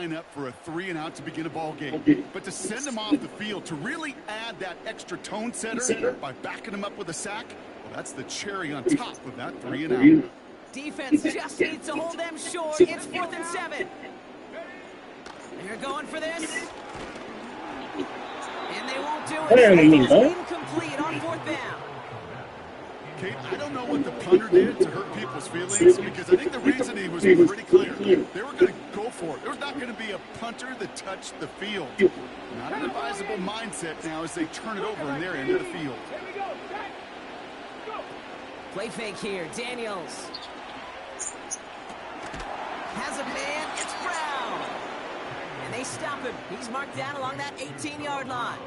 line up for a 3-and-out to begin a ball game. But to send him off the field, to really add that extra tone setter by backing him up with a sack, well, that's the cherry on top of that 3-and-out. Defense just needs to hold them short. It's 4th and 7. They're going for this. And they won't do it. It's incomplete on 4th down. Kate, I don't know what the punter did to hurt people's feelings, because I think the reasoning was pretty clear. They were going to go for it. There was not going to be a punter that touched the field. Not an advisable mindset now as they turn it over in their end of the field. Play fake here. Daniels has a man. It's Brown. And they stop him. He's marked down along that 18-yard line.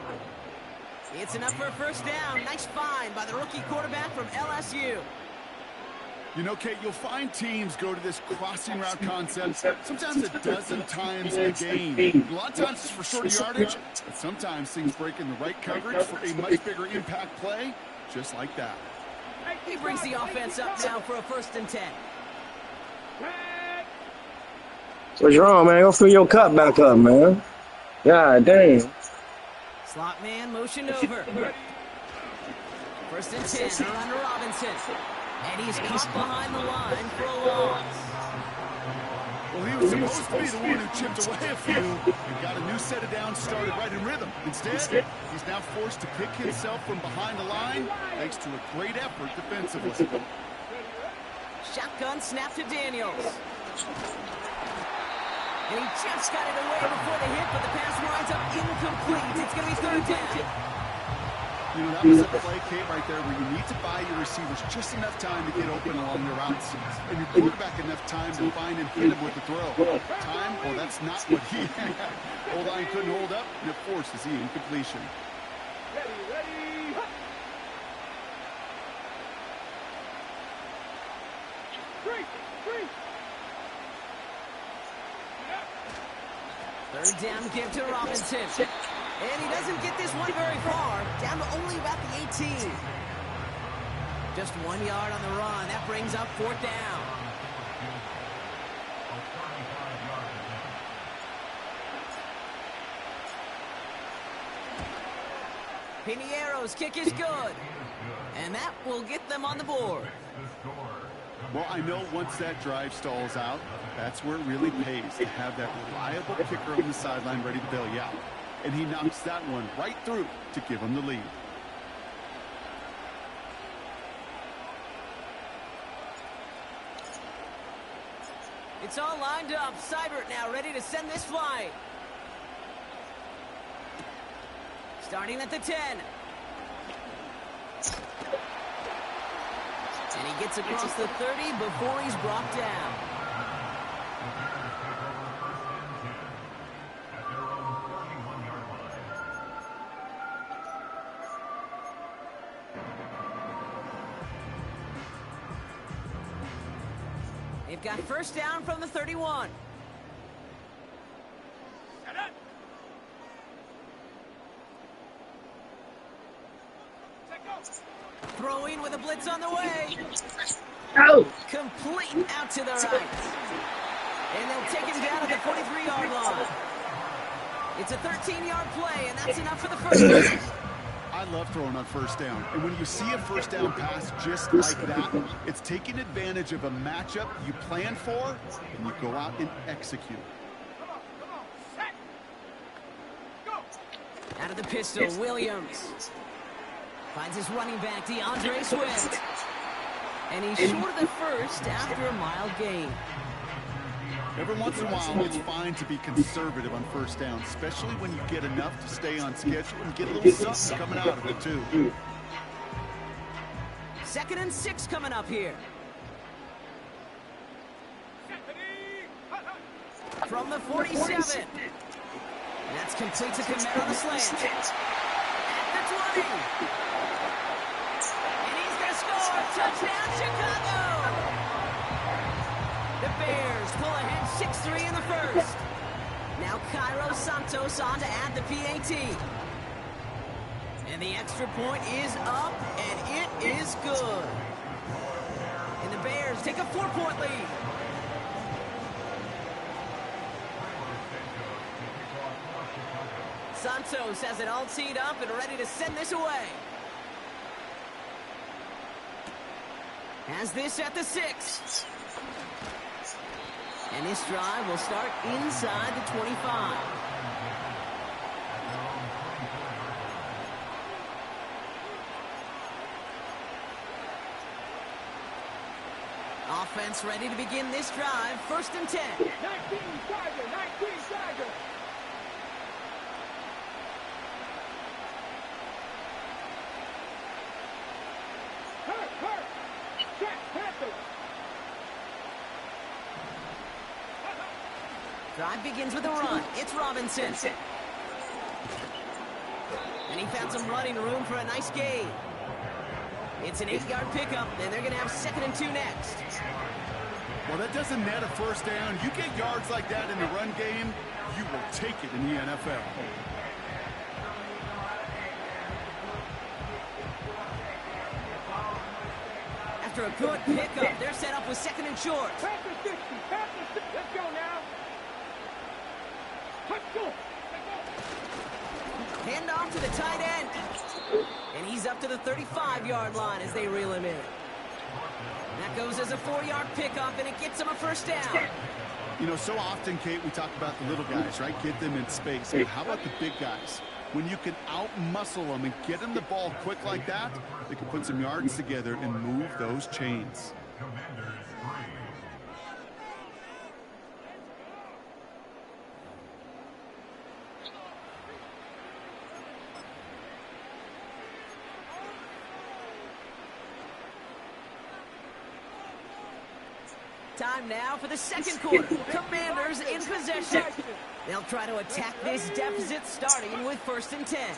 It's enough for a 1st down. Nice find by the rookie quarterback from LSU. You know, Kate, you'll find teams go to this crossing route concept sometimes a dozen times a game. A lot of times it's for shorter yardage, but sometimes things break in the right coverage for a much bigger impact play, just like that. He brings the offense up now for a 1st and 10. What's wrong, man? Go fill your cup back up, man. God dang. Slot man motioned over. 1st and 10, around to Robinson. And he's caught behind the line for a loss. Well, he was supposed to be the one who chipped away a few and got a new set of downs started right in rhythm. Instead, he's now forced to pick himself from behind the line thanks to a great effort defensively. Shotgun snap to Daniels. And he just got it away before the hit, but the pass winds up incomplete. It's going to be 3rd down. You know, that was a play, Kate, right there where you need to buy your receivers just enough time to get open along their routes. And your quarterback enough time to find and hit him with the throw. Time? Well, that's not what he had. O-line couldn't hold up, and it forces the incompletion. Ready. 3rd down give to Robinson. And he doesn't get this one very far. Down to only about the 18. Just 1 yard on the run. That brings up 4th down. Piniero's kick is good. And that will get them on the board. Well, I know once that drive stalls out, that's where it really pays to have that reliable kicker on the sideline ready to bail you out. And he knocks that one right through to give him the lead. It's all lined up. Seibert now ready to send this flight. Starting at the 10. And he gets across the 30 before he's brought down. They've got 1st down from the 31. Throwing with a blitz on the way. Oh. Complete out to the right. And they'll take him down at the 43-yard line. It's a 13-yard play, and that's enough for the 1st down. I love throwing on 1st down. And when you see a 1st down pass just like that, it's taking advantage of a matchup you plan for, and you go out and execute. Out of the pistol, Williams. Finds his running back, DeAndre Swift. And he's short of the 1st after a mild gain. Every once in a while, it's fine to be conservative on 1st down, especially when you get enough to stay on schedule and get a little something coming out of it, too. 2nd and 6 coming up here. From the 47. That's complete to Kamara on the slant. At the 20. And he's going to score. Touchdown, Chicago. The Bears pull ahead 6-3 in the 1st. Now Cairo Santos on to add the PAT. And the extra point is up, and it is good. And the Bears take a 4-point lead. Santos has it all teed up and ready to send this away. Has this at the 6. And this drive will start inside the 25. Offense ready to begin this drive. 1st and 10. 19 Tiger, 19 Tiger. Hurt. Check, Panther. Drive begins with a run. It's Robinson. And he found some running room for a nice gain. It's an 8-yard pickup, and they're going to have 2nd and 2 next. Well, that doesn't net a first down. You get yards like that in the run game, you will take it in the NFL. After a good pickup, they're set up with 2nd and short. Panther 60, Panther 60. Let's go now. Let's go. Hand off to the tight end. And he's up to the 35-yard line as they reel him in. That goes as a 4-yard pickup, and it gets him a first down. You know, so often, Kate, we talk about the little guys, right? Get them in space. But how about the big guys? When you can out-muscle them and get them the ball quick like that, they can put some yards together and move those chains. Time now for the 2nd quarter. Commanders in possession. They'll try to attack this deficit starting with 1st and 10.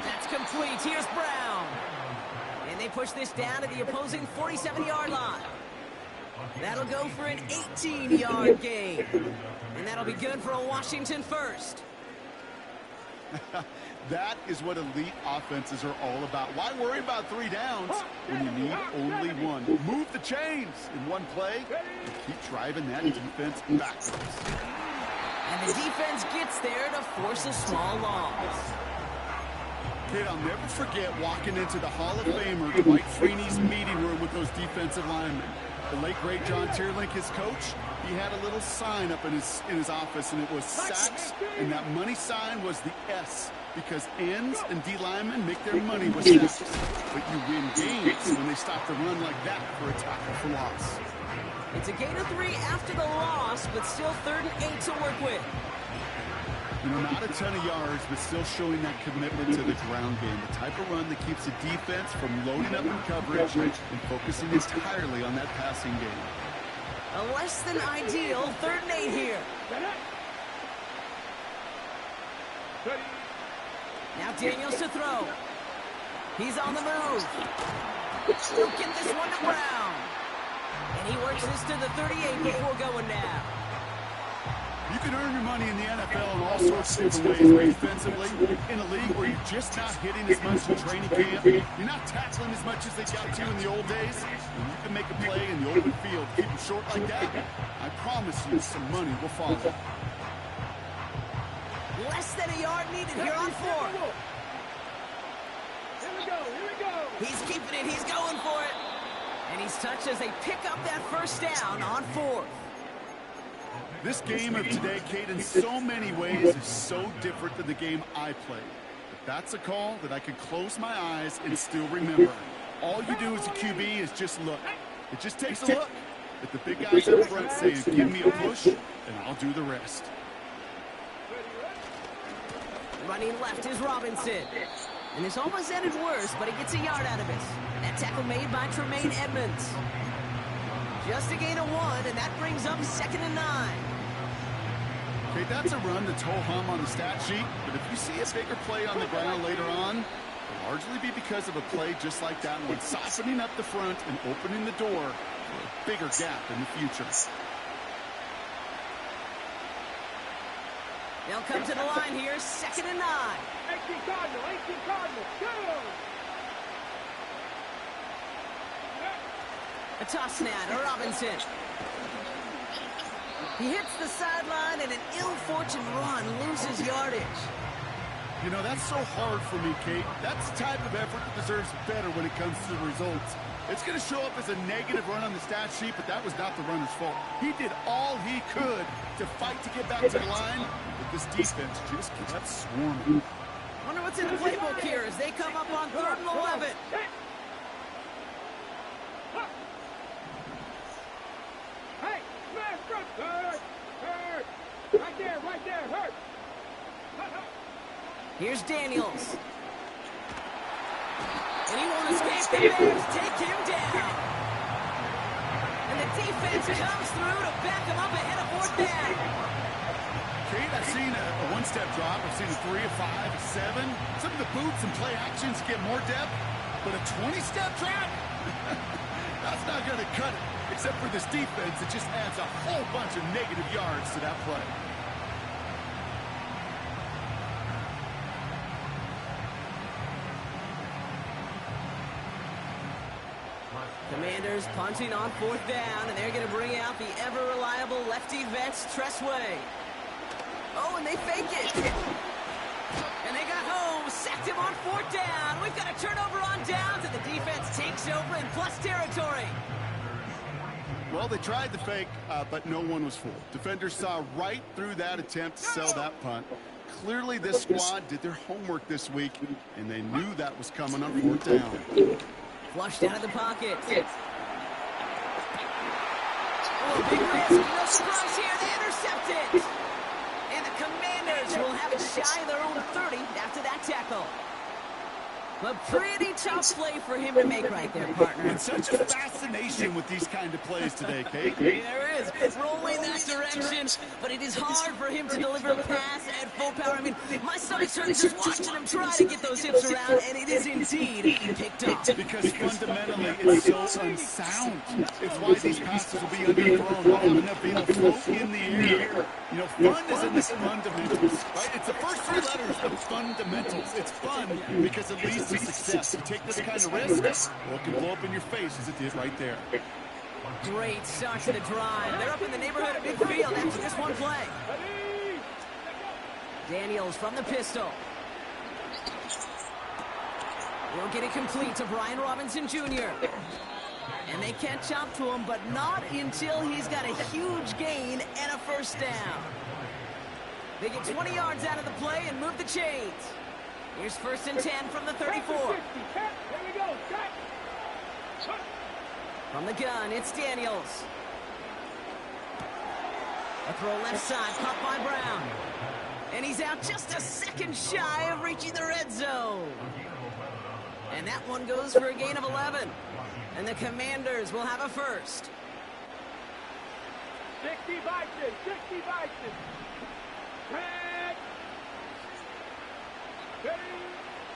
That's complete. Here's Brown. And they push this down to the opposing 47-yard line. That'll go for an 18-yard gain. And that'll be good for a Washington first. That is what elite offenses are all about. Why worry about 3 downs when you need only 1? Move the chains in one play and keep driving that defense backwards. And the defense gets there to force a small loss. Kid, I'll never forget walking into the Hall of Famer Dwight Freeney's meeting room with those defensive linemen. The late, great John Tierlink, his coach, he had a little sign up in his office, and it was sacks, and that money sign was the S, because ends and D linemen make their money with sacks. But you win games when they stop the run like that for a tackle for loss. It's a gain of 3 after the loss, but still 3rd and 8 to work with. You know, not a ton of yards, but still showing that commitment to the ground game. The type of run that keeps the defense from loading up in coverage and focusing entirely on that passing game. A less than ideal 3rd and 8 here. Now Daniels to throw. He's on the move. He'll get this one to Brown. And he works this to the 38 before going down. You can earn your money in the NFL in all sorts of different ways defensively. In a league where you're just not hitting as much in training camp, you're not tackling as much as they got to in the old days, and you can make a play in the open field, keep them short like that, I promise you some money will follow. Less than a yard needed here on 4th. Here we go. He's keeping it. He's going for it. And he's touched as they pick up that first down on 4th. This game of today, Kate, in so many ways is so different than the game I played. But that's a call that I can close my eyes and still remember. All you do as a QB is just look. It just takes a look at the big guys up front saying, give me a push, and I'll do the rest. Running left is Robinson. And this almost ended worse, but he gets a yard out of it. That tackle made by Tremaine Edmonds. Just a gain of 1, and that brings up 2nd and 9. Okay, that's a run that's ho-hum on the stat sheet, but if you see a bigger play on the ground later on, it'll largely be because of a play just like that one, softening up the front and opening the door for a bigger gap in the future. They'll come to the line here, 2nd and 9. 18 Cardinal, go! A toss now to Robinson. He hits the sideline and an ill-fortuned run loses yardage. You know, that's so hard for me, Kate. That's the type of effort that deserves better when it comes to the results. It's going to show up as a negative run on the stat sheet, but that was not the runner's fault. He did all he could to fight to get back to the line, but this defense just kept swarming. Wonder what's in the playbook here as they come up on 3rd and 11. Hey, smash front. Hurt. Right there, hurt. Here's Daniels. And he won't escape. The Bears take him down. And the defense comes through to back him up ahead of 4th down. Kate, I've seen a one-step drop. I've seen a 3, a 5, a 7. Some of the boots and play actions get more depth, but a 20-step drop? That's not going to cut it. Except for this defense, it just adds a whole bunch of negative yards to that play. Commanders punting on 4th down, and they're going to bring out the ever-reliable lefty Vance Tressway. Oh, and they fake it. And they got home, sacked him on 4th down. We've got a turnover on downs, and the defense takes over in plus territory. Well, they tried the fake, but no one was fooled. Defenders saw right through that attempt to sell that punt. Clearly, this squad did their homework this week, and they knew that was coming on 4th down. Flushed out of the pocket. Oh, big risk. No surprise here. They intercept it. And the Commanders will have it shy of their own 30 after that tackle. A pretty tough play for him to make right there, partner. And such a fascination with these kind of plays today, Kate. There is. It's rolling that direction, but it is hard for him to deliver a pass at full power. I mean, my stomach's hurting just watching him try to get those hips around, and it is indeed picked off. Because fundamentally, it's so unsound. It's why these passes will be underthrown. Won't have enough being float in the air. You know, fun is in the fundamentals, right? It's the first 3 letters of fundamentals. It's fun because it leads to success. You take this kind of risk, well, it can blow up in your face as it did right there. Great start to the drive. They're up in the neighborhood of midfield after this one play. Daniels from the pistol. We'll get it complete to Brian Robinson Jr. And they catch up to him, but not until he's got a huge gain and a 1st down. They get 20 yards out of the play and move the chains. Here's 1st and 10 from the 34. Here we go. From the gun, it's Daniels. A throw left side, caught by Brown. And he's out just a second shy of reaching the red zone. And that one goes for a gain of 11. And the Commanders will have a 1st. 60 Bison.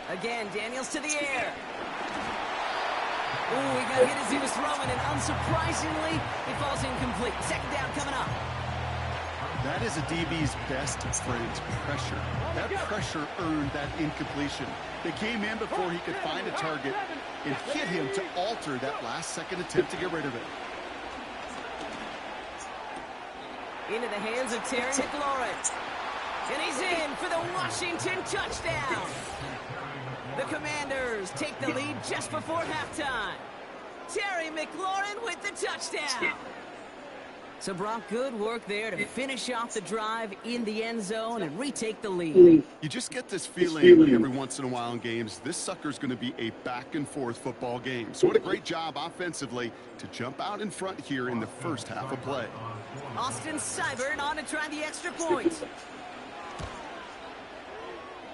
Again, Daniels to the air. Ooh, he got hit as he was throwing, and unsurprisingly, he falls incomplete. 2nd down coming up. That is a DB's best friend, pressure. That pressure earned that incompletion. They came in before he could find a target and hit him to alter that last-second attempt to get rid of it. Into the hands of Terry McLaurin. And he's in for the Washington touchdown. The Commanders take the lead just before halftime. Terry McLaurin with the touchdown. So, Brock, good work there to finish off the drive in the end zone and retake the lead. You just get this feeling every once in a while in games, this sucker's going to be a back-and-forth football game. So what a great job offensively to jump out in front here in the 1st half of play. Austin Seibert on to try the extra point.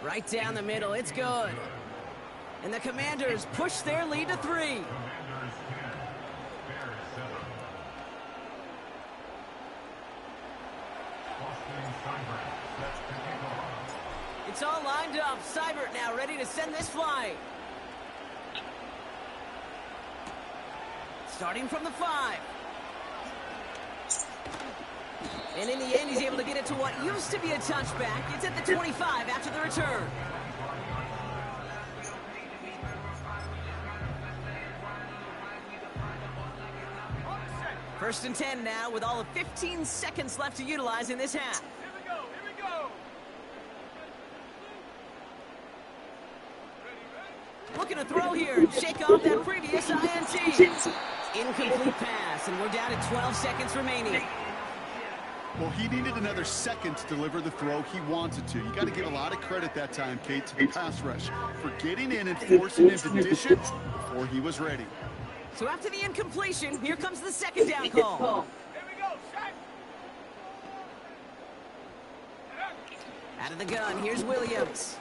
Right down the middle, it's good. And the Commanders push their lead to 3. It's all lined up. Seibert now ready to send this flying. Starting from the 5. And in the end, he's able to get it to what used to be a touchback. It's at the 25 after the return. First and 10 now with all of 15 seconds left to utilize in this half. Here we go, here we go. Looking to throw here and shake off that previous INT. Incomplete pass, and we're down to 12 seconds remaining. Well, he needed another second to deliver the throw he wanted to. You got to give a lot of credit that time, Kate, to the pass rush for getting in and forcing him to dish it before he was ready. So after the incompletion, here comes the second down call. Here we go, shot. Out of the gun, here's Williams.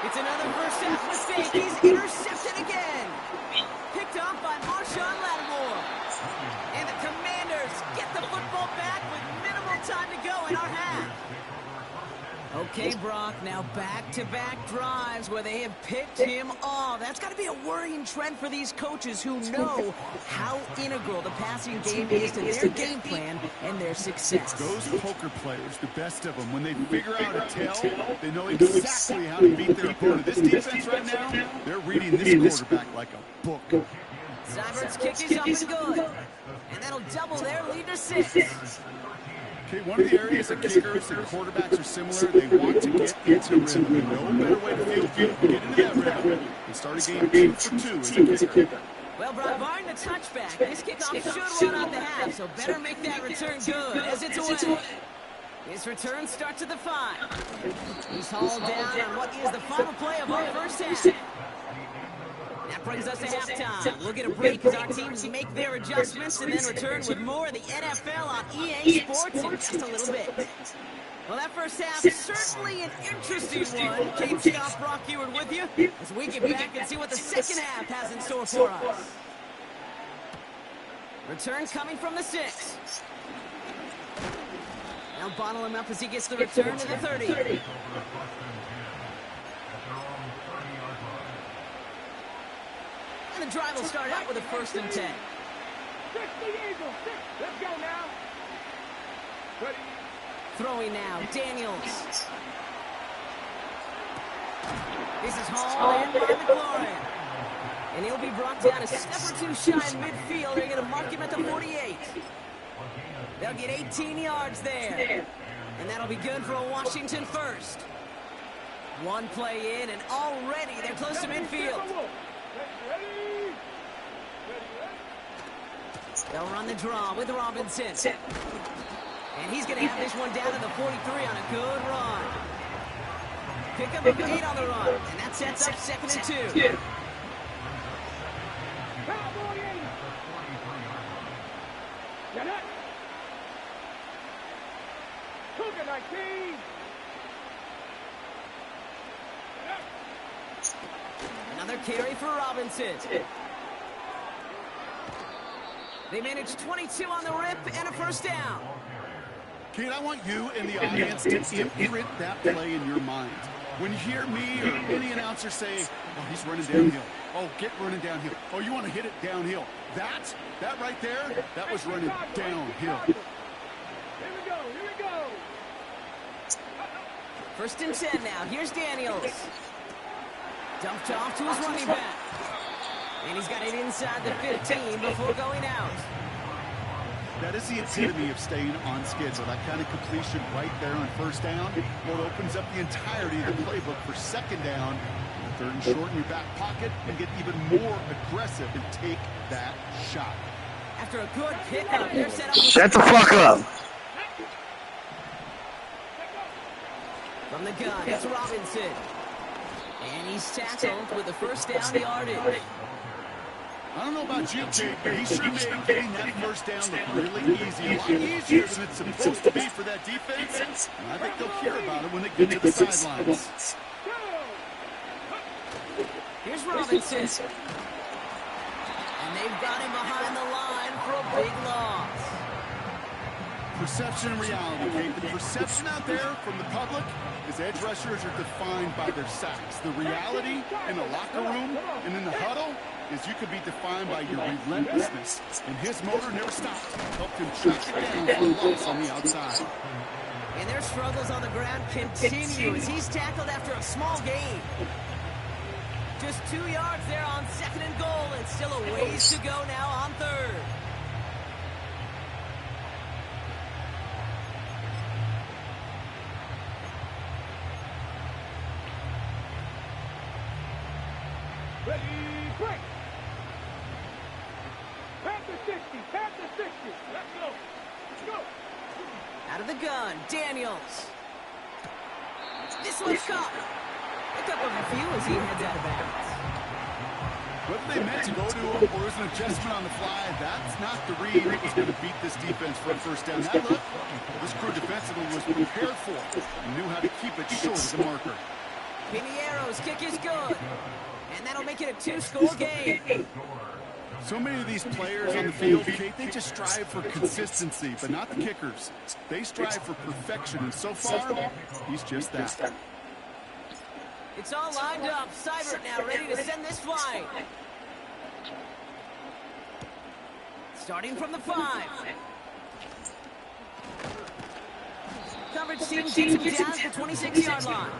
It's another first half mistake. He's intercepted again. Picked off by Marshawn Lattimore. And the Commanders get the football back with minimal time to go in our half. Okay, Brock, now back-to-back drives where they have picked him off. That's got to be a worrying trend for these coaches who know how integral the passing game is to their game plan and their success. Those poker players, the best of them, when they figure out a tell, they know exactly how to beat their opponent. This defense right now, they're reading this quarterback like a book. Seibert's kick is up and good. And that'll double their lead to 6. Okay, one of the areas that kickers and quarterbacks are similar, they want to get into rhythm. No better way to feel field than get into that rhythm and start a game 2 for 2 as a kicker. Well, Brock, barring the touchback, this kickoff should run out the half, so better make that return good as it's away. His return starts at the 5. He's hauled down on what is the final play of our first half. That brings us to halftime. We'll get a break as our teams make their adjustments and then return with more of the NFL on EA Sports in just a little bit. Well, that first half, certainly an interesting one. Kate, Scott, Brock Eward with you as we get back and see what the second half has in store for us. Return coming from the 6. Now bottle him up as he gets the return to the 30. And the drive will start out with a first and 10. 60 Eagles. Let's go now. Ready. Throwing now, Daniels. This is hauled in by McLaurin. And he'll be brought down a step or 2 shy in midfield. They're going to mark him at the 48. They'll get 18 yards there. And that'll be good for a Washington first. One play in, and already they're close to midfield. They'll run the draw with Robinson. And he's going to have this one down to the 43 on a good run. Pick up a 8 on the run. And that sets up 2nd and 2. Cougar 19. Another carry for Robinson. They managed 22 on the rip and a first down. Kate, I want you and the audience to imprint that play in your mind. When you hear me or any announcer say, oh, he's running downhill. Oh, get running downhill. Oh, you want to hit it downhill. That right there, that was running downhill. Here we go, here we go. First and 10 now. Here's Daniels. Dumped off to his running back. And he's got it inside the 15 before going out. That is the epitome of staying on schedule. That kind of completion right there on first down. Well, it opens up the entirety of the playbook for second down. Third and short in your back pocket and get even more aggressive and take that shot. After a good pickup, they're set up. Shut the fuck up. From the gun, it's Robinson. And he's tackled with the first down yardage. I don't know about you, Kate, but he sure made getting that first down look really easy. A lot easier than it's supposed to be for that defense. And I think they'll hear about it when they get to the sidelines. Here's Robinson. And they've got him behind the line for a big loss. Perception and reality, Kate. The perception out there from the public is edge rushers are defined by their sacks. The reality in the locker room and in the huddle is you could be defined by your relentlessness. And his motor never stopped. Helped him track it down for a loss on the outside. And their struggles on the ground continue as he's tackled after a small gain. Just 2 yards there on 2nd and goal, and still a ways to go now on 3rd. at the 60. Let's go. Go. Out of the gun, Daniels. This one's caught. Pick up a few as he heads out of bounds. Whether they meant to go to him or it was an adjustment on the fly, that's not the read that was going to beat this defense for a first down. That look, this crew defensively was prepared for it and knew how to keep it short of the marker. Piniero's kick is good. And that'll make it a 2-score game. So many of these players on the field, Kate, they just strive for consistency, but not the kickers. They strive for perfection, and so far, he's just that. It's all lined up. Seibert now ready to send this flying. Starting from the 5. Coverage team gets him down at the 26-yard line.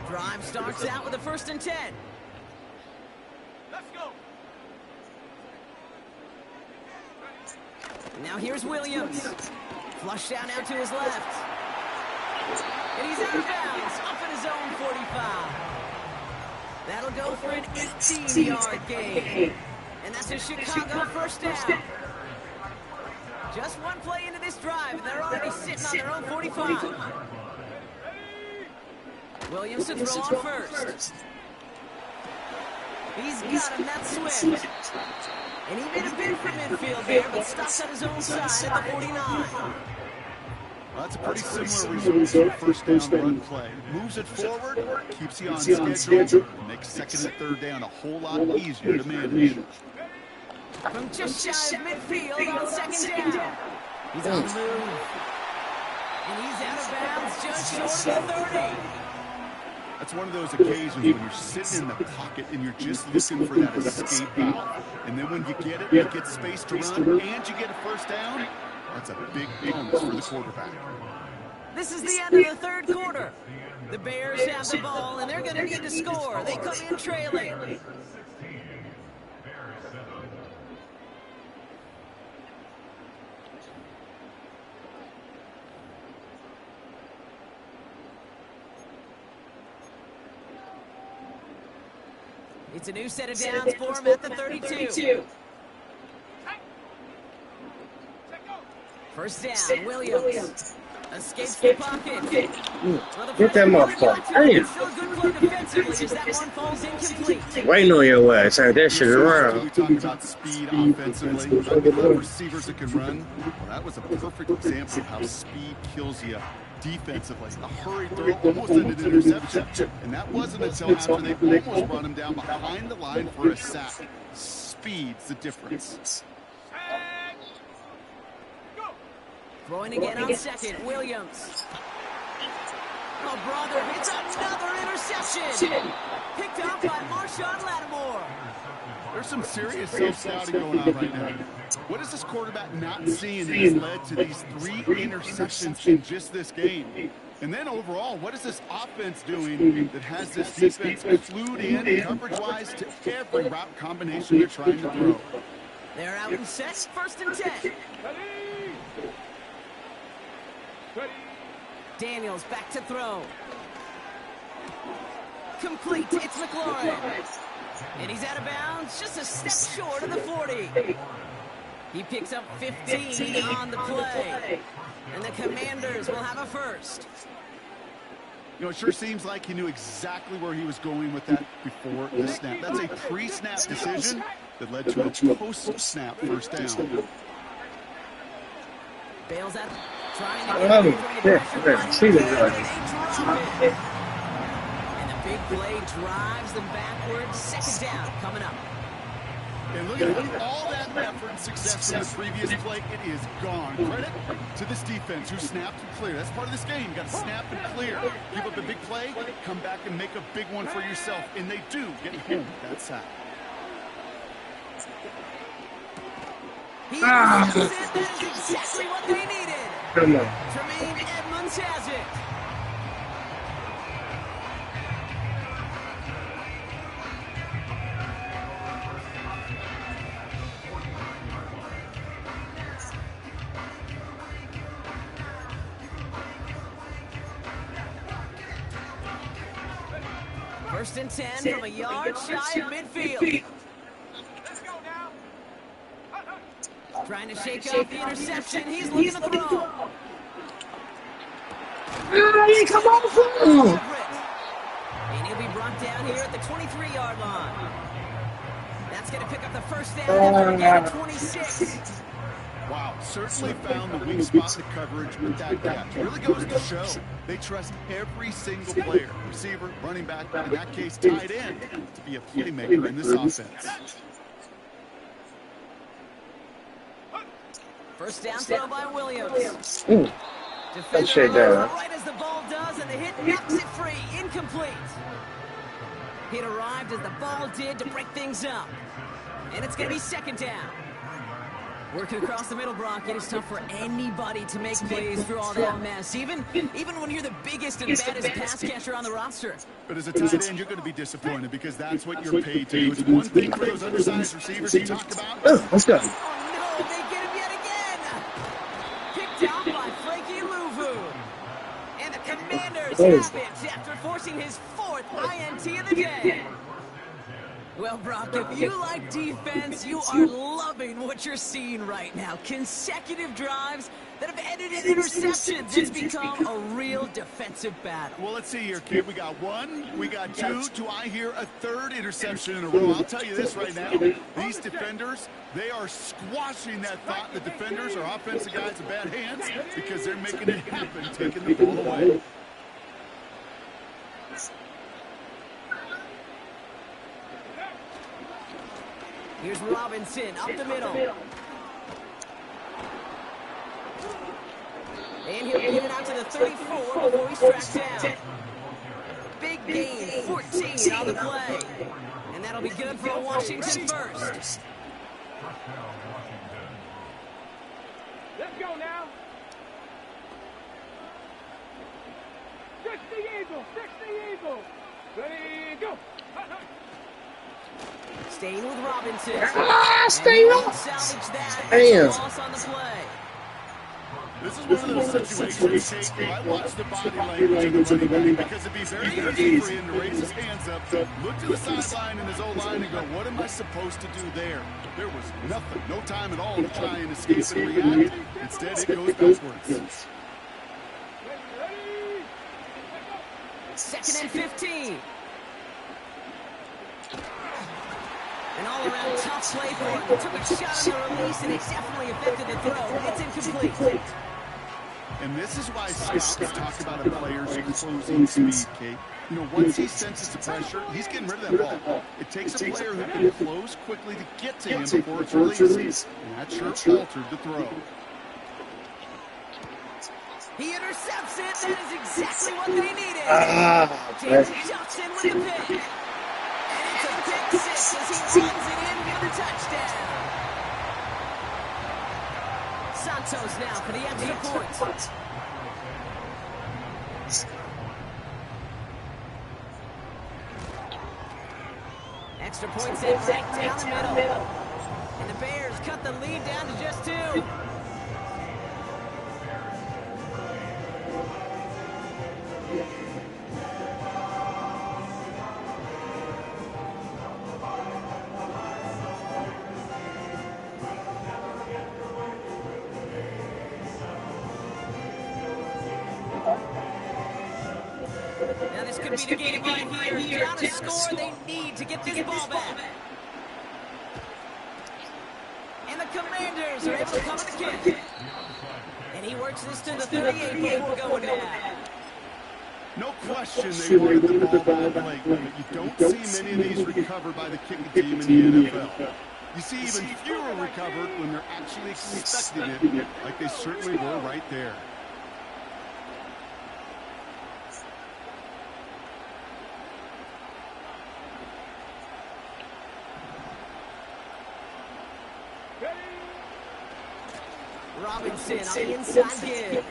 Drive starts out with a 1st and 10. Let's go. Now here's Williams. Flush down now to his left. And he's out of bounds, up at his own 45. That'll go for an 18-yard gain. And that's a Chicago 1st down. Just one play into this drive, and they're already sitting on their own 45. Williams to throw on first. He's got him, that's Swift. And he made a bid for midfield there, but stops at his own side at the 49. Well, that's a pretty similar result to a first down run play. Moves it forward, keeps you on schedule, makes 2nd and 3rd down a whole lot easier to manage. From just shy of midfield on 2nd down. He's on the move. And he's out of bounds just short of the 30. That's one of those occasions when you're sitting in the pocket and you're just looking for that escape out. And then when you get it, you get space to run, and you get a 1st down, that's a big bonus for the quarterback. This is the end of the 3rd quarter. The Bears have the ball, and they're going to need to score. They come in trailing. It's a new set of downs for him at the 32. 1st down, Williams. Escapes the pocket. Get that motherfucker. Damn. Still a good play defensively as that one falls incomplete. Waiting on your ass. Like that shit around. We talk about speed offensively. I love receivers that can run. Well, that was a perfect example of how speed kills you defensively. A hurried throw almost ended an interception. And that wasn't until after they almost brought him down behind the line for a sack. Speed's the difference. Throwing again on 2nd, Williams. Oh, brother, it's another interception. Picked up by Marshawn Lattimore. There's some serious self-scouting going on right now. What is this quarterback not seeing that has led to these 3 interceptions in just this game? And then overall, what is this offense doing that has this defense flued in coverage-wise to every route combination they're trying to throw? They're out and set, 1st and 10. Daniels back to throw. Complete, it's McLaurin. And he's out of bounds, just a step short of the 40. He picks up 15 on the play. And the Commanders will have a 1st. You know, it sure seems like he knew exactly where he was going with that before the snap. That's a pre-snap decision that led to a post-snap 1st down. Bails out, trying to get and the big play drives them backwards. 2nd down coming up. And look at all that effort and success from the previous play. It is gone. Credit to this defense who snapped and cleared. That's part of this game. You got to snap and clear. Give up a big play, come back and make a big one for yourself. And they do get home with that sack. He intercepts it. That is exactly what they needed. Come on. Tremaine Edmonds has it. First and 10 from a yard shy of midfield. Let's go now. Trying to shake off the interception. He's looking to throw. Come on, And he'll be brought down here at the 23-yard line. That's going to pick up the first down after a gain of 26. Wow, certainly found the weak spot in the coverage with that catch. Really goes to show they trust every single player, receiver, running back, in that case, tight end, to be a playmaker in this offense. First down throw by Williams. Appreciate Defender that. right as the ball does, and the hit knocks it free. Incomplete. It arrived as the ball did to break things up. And it's going to be second down. Working across the middle, Brock, it is tough for anybody to make plays through all that mess, even when you're the biggest and baddest pass catcher on the roster. But as a tight end, you're going to be disappointed because that's what you're paid to do. It's one thing for those undersized receivers to talk about. Let's go. Oh, no, they get him yet again. Picked out by Frankie Louvu. And the Commanders have it after forcing his 4th INT of the day. Well, Brock, if you like defense, you are loving what you're seeing right now. Consecutive drives that have ended in interceptions. It's become a real defensive battle. Well, let's see here, kid. We got 1, we got 2. Do I hear a 3rd interception in a row? I'll tell you this right now. These defenders, they are squashing that thought the defenders or offensive guys in bad hands because they're making it happen, taking the ball away. Here's Robinson up the middle. And he'll get it out to the 34 before he's tracked down. Big gain, 14 on the play. And that'll be good for a Washington first. Let's go now. 60 Eagles, 60 Eagles. Ready, go. Staying with Robinson. Stay up. Salvage that. Damn. Loss on the play. This is one of those situations, Kate, where I watch the body language of the running back because it'd be very easy for him to raise his hands up, look to the sideline in his O-line and go, what am I supposed to do there? There was nothing, no time at all to try and escape and react. Instead, it goes backwards. Second and 15. An all-around tough play for him. Took a shot on the release, and it definitely affected the throw. It's incomplete. And this is why scouts talk about a player's closing speed, Kate. You know, once he senses the pressure, he's getting rid of that ball. It takes a player who can close quickly to get to him before it's released. And that sure altered the throw. He intercepts it. That is exactly what they needed. James Johnson with the pick. And it's a pick six as he runs it in for the touchdown. Santos now for the extra point. Extra point set right down the middle. And the Bears cut the lead down to just 2. Now this could be the game right here. Down to score, they need to get this ball back. And the Commanders are able to cover the kick. And he works this to the 38 before going down. No question they wanted the ball back, but you don't see many of these recovered by the kicking team in the NFL. You see even fewer recovered when they're actually expecting it, like they certainly were right there. Robinson on the inside give.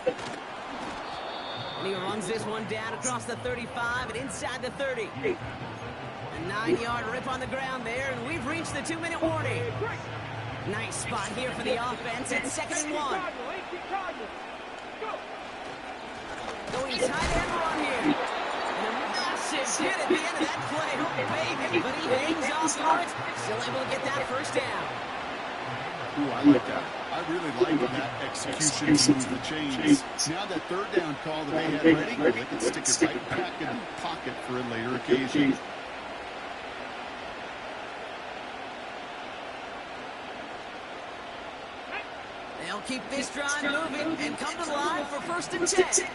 And he runs this one down across the 35 and inside the 30. A 9-yard rip on the ground there, and we've reached the 2-minute warning. Nice spot here for the offense. It's 2nd and 1. Going tight end run here. And a massive hit at the end of that play. Oh, baby, but he hangs on for it. Still able to get that first down. Ooh, I like that. I really like that execution to move the chains. Now that third down call that they had ready, well, they can stick it right back in the pocket for a later occasion. They'll keep this drive moving and come to the line for 1st and 10.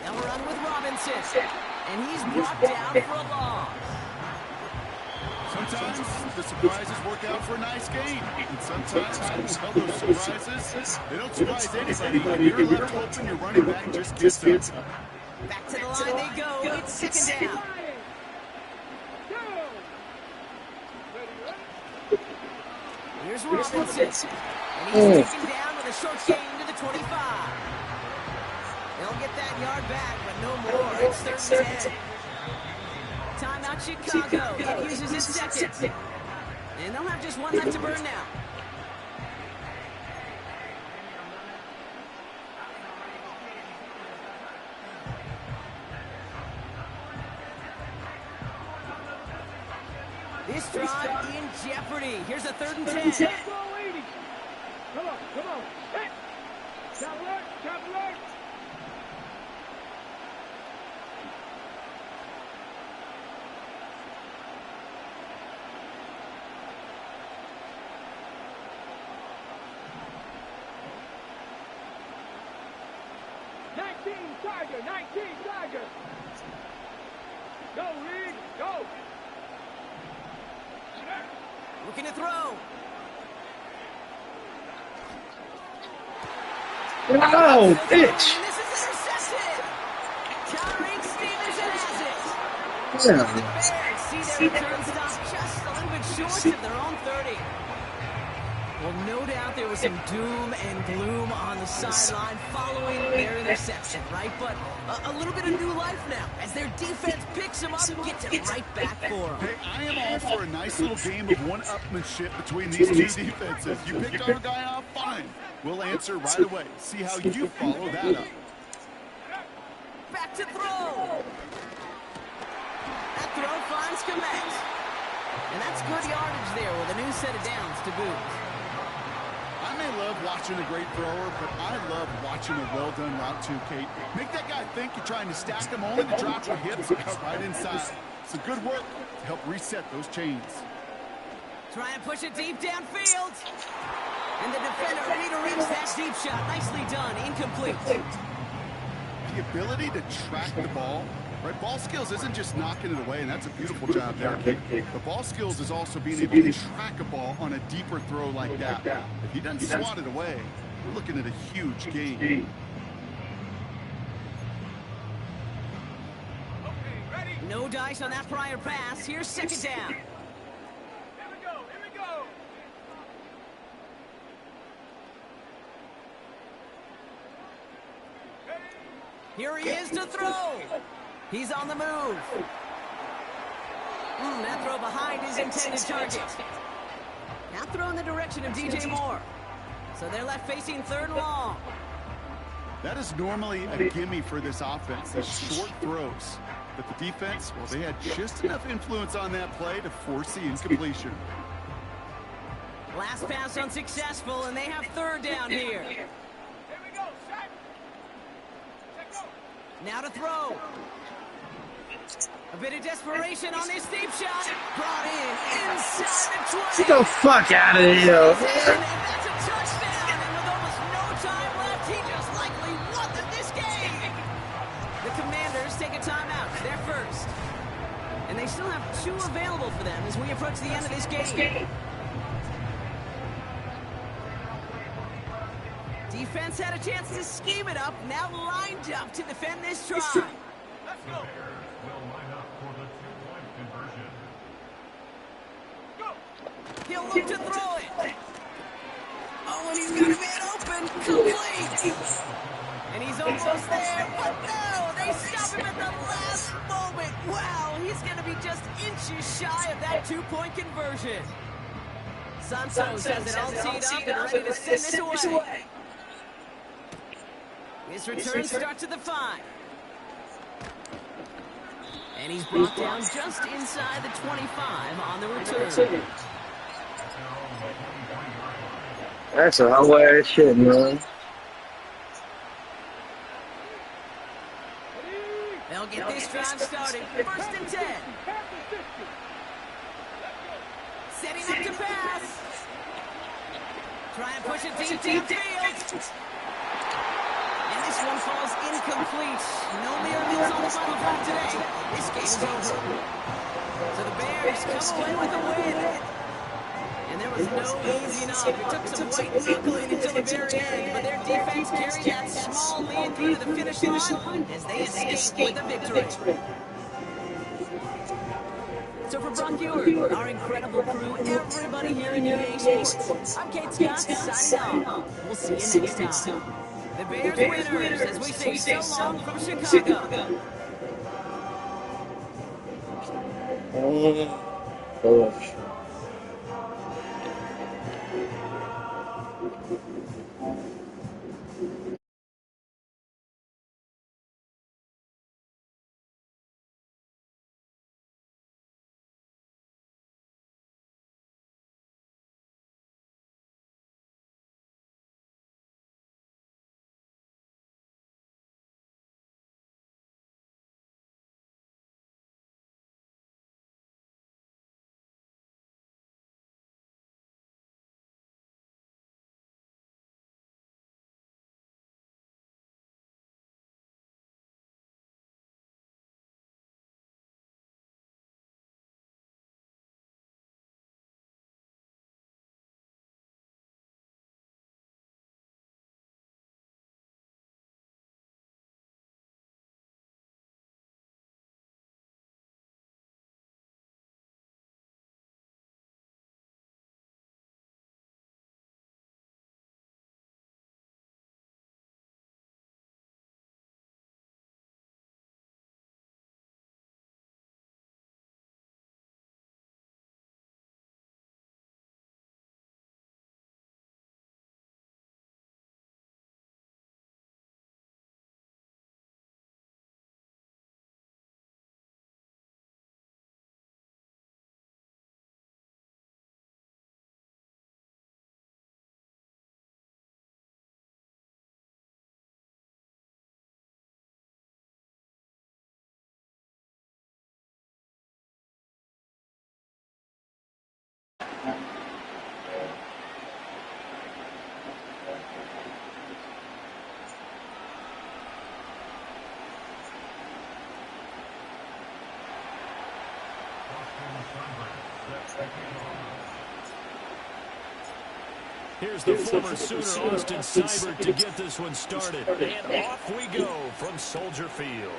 They'll run with Robinson, and he's brought down for a loss. Sometimes the surprises work out for a nice game, and sometimes, well, those surprises, they don't surprise anybody. If you're left open, your running back just gets up. Back to the line they go. It's 2nd down. Here's Robinson, and he's taken down with a short gain to the 25. They'll get that yard back, but no more. It's 3rd and 10. Timeout Chicago. It uses its second. And they'll have just one left to burn now. This drive in jeopardy. Here's a 3rd and 10. Come on. Hey. Top alert. 19 Tiger. Go, Reed, go. Looking to throw. Oh, bitch. This is intercepted. Tyreek Stevens has it. Yeah. The Bears see their return stop just a little bit short of their own 30. Well, no doubt there was some doom and gloom on the sideline following their interception, right? But a little bit of new life now as their defense picks them up and gets it right back for them. Hey, I am all for a nice little game of one-upmanship between these two defenses. You picked our guy off, fine. We'll answer right away. See how you follow that up. Back to throw. That throw finds Komet. And that's good yardage there with a new set of downs to boot. I may love watching a great thrower, but I love watching a well-done route too, Kate. Make that guy think you're trying to stack him only to drop your hips and cut right inside. It's a good work to help reset those chains. Trying to push it deep downfield. And the defender ready to reach that deep shot. Nicely done. Incomplete. The ability to track the ball, right? Ball skills isn't just knocking it away, and that's a beautiful job there. The ball skills is also being able to track a ball on a deeper throw like that. If he doesn't swat it away, we're looking at a huge gain. No dice on that prior pass. Here's 2nd down. Here we go. Here he is to throw. He's on the move. That throw behind his intended target. Now throw in the direction of DJ Moore. So they're left facing 3rd and long. That is normally a gimme for this offense, the short throws. But the defense, well, they had just enough influence on that play to force the incompletion. Last pass unsuccessful, and they have 3rd down here. Here we go, set. Go. Now to throw. A bit of desperation on this deep shot. Brought in inside the 20. Get the fuck out of here. And that's a touchdown. And with almost no time left, he just likely won this game. The Commanders take a timeout. They're first. And they still have 2 available for them as we approach the end of this game. Defense had a chance to scheme it up. Now lined up to defend this try. Let's go. He'll look to throw it. Oh, and he's got a man open. Complete. And he's almost there. But no, they stop him at the last moment. Wow, he's going to be just inches shy of that 2-point conversion. Santos has it all teed up and ready to send this away. His return starts at the 5. And he's brought down just inside the 25 on the return. That's a hard shit, man. They'll get this drive started. 1st and 10. Setting up to pass. Try and push it deep downfield. And this one falls incomplete. No miracles on the final drive today. This game is over. So the Bears come away with a win. And there was no easy knock. It took some white knuckling until the very end, but their defense carried that small lead through to the finish line as they escaped with a victory. So for Brock Ewart, our incredible crew, everybody here in EA Sports, I'm Kate Scott signing off. We'll see you next time. The Bears winners as we say so long from Chicago. Oh. Here's the former Sooner, Austin Seibert, to get this one started. And off we go from Soldier Field.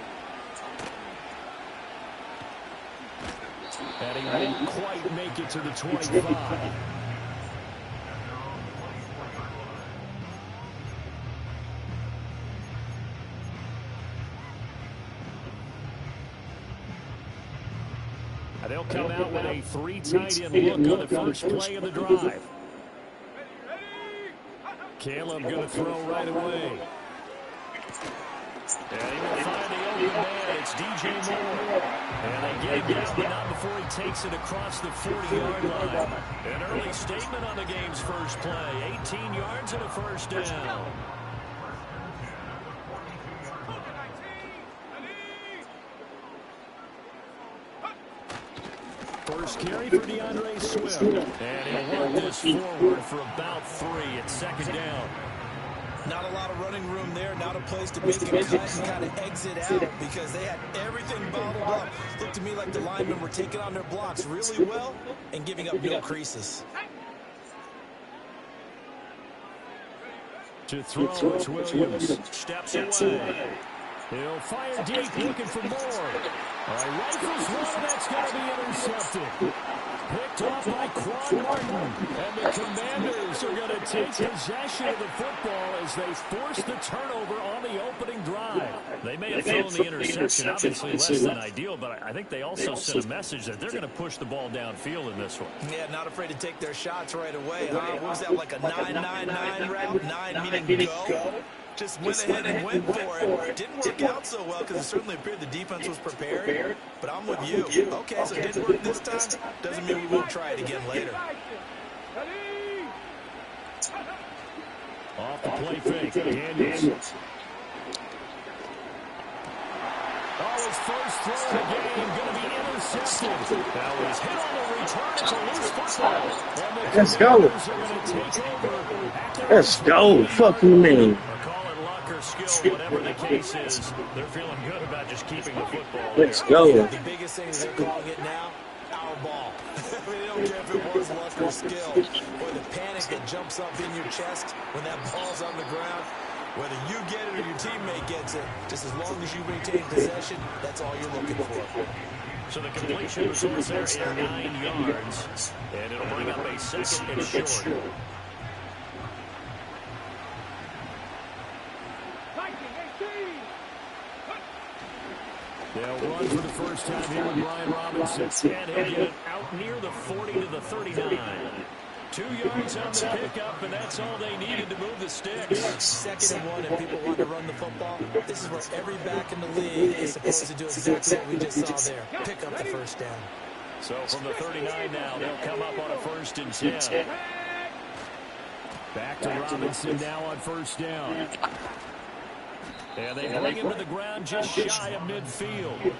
And he won't quite make it to the 25. And they'll come out with a 3 tight end look on the first play of the drive. Caleb going to throw right away. And he will find the open man. It's DJ Moore. And they get him down, but not before he takes it across the 40-yard line. An early statement on the game's first play. 18 yards and a first down. First carry for DeAndre Swift. And he'll work this forward for about 3 at 2nd down. Not a lot of running room there. Not a place to make a cut and kind of exit out because they had everything bottled up. Looked to me like the linemen were taking on their blocks really well and giving up no creases. To throw, it's Williams. Steps away. He'll fire deep, looking for more. All right, rifles one, that's going to be intercepted. Picked off by Quan Martin. And the Commanders are going to take possession of the football as they force the turnover on the opening drive. They may have thrown the interception, obviously less than ideal, but I think they also sent a message that they're going to push the ball downfield in this one. Yeah, not afraid to take their shots right away, huh? What was that, like a 9-9-9 route? 9 meaning go? Just went ahead and went for it. Didn't work out so well because it certainly appeared the defense was prepared. But I'm with you. Okay, so it didn't work this time. Doesn't mean we won't try it again later. Off the play fake, Daniels. Oh, his first throw of the game going to be intercepted. Now he's hit on the return. It's a loose football. And the Let's go. Commanders are going to take over. Let's go. Fuck you, man. Call it luck or skill, whatever the case is. They're feeling good about just keeping the football. Let's go. The biggest thing is they're calling it now, our ball. They don't care if it was luck or skill. Or the panic that jumps up in your chest when that ball's on the ground. Whether you get it or your teammate gets it, just as long as you maintain possession, that's all you're looking for. So the completion results there in 9 yards, and it'll bring up a second and short. They'll run for the first time here with Brian Robinson, and he'll get it out near the 40 to the 39. 2 yards on the pickup, and that's all they needed to move the sticks. Second and 1, and people want to run the football. This is where every back in the league is supposed to do exactly what we just saw there. Pick up the first down. So from the 39 now, they'll come up on a 1st and 10. Back to Robinson now on 1st down. And they bring him to the ground just shy of midfield.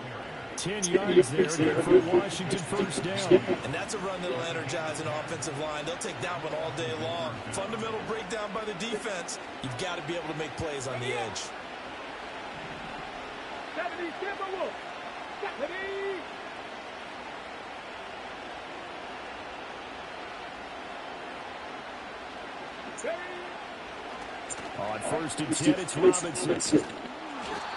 10 yards there, good for Washington 1st down. And that's a run that'll energize an offensive line. They'll take that one all day long. Fundamental breakdown by the defense. You've got to be able to make plays on the edge. 70. On 1st and 10, it's Robinson.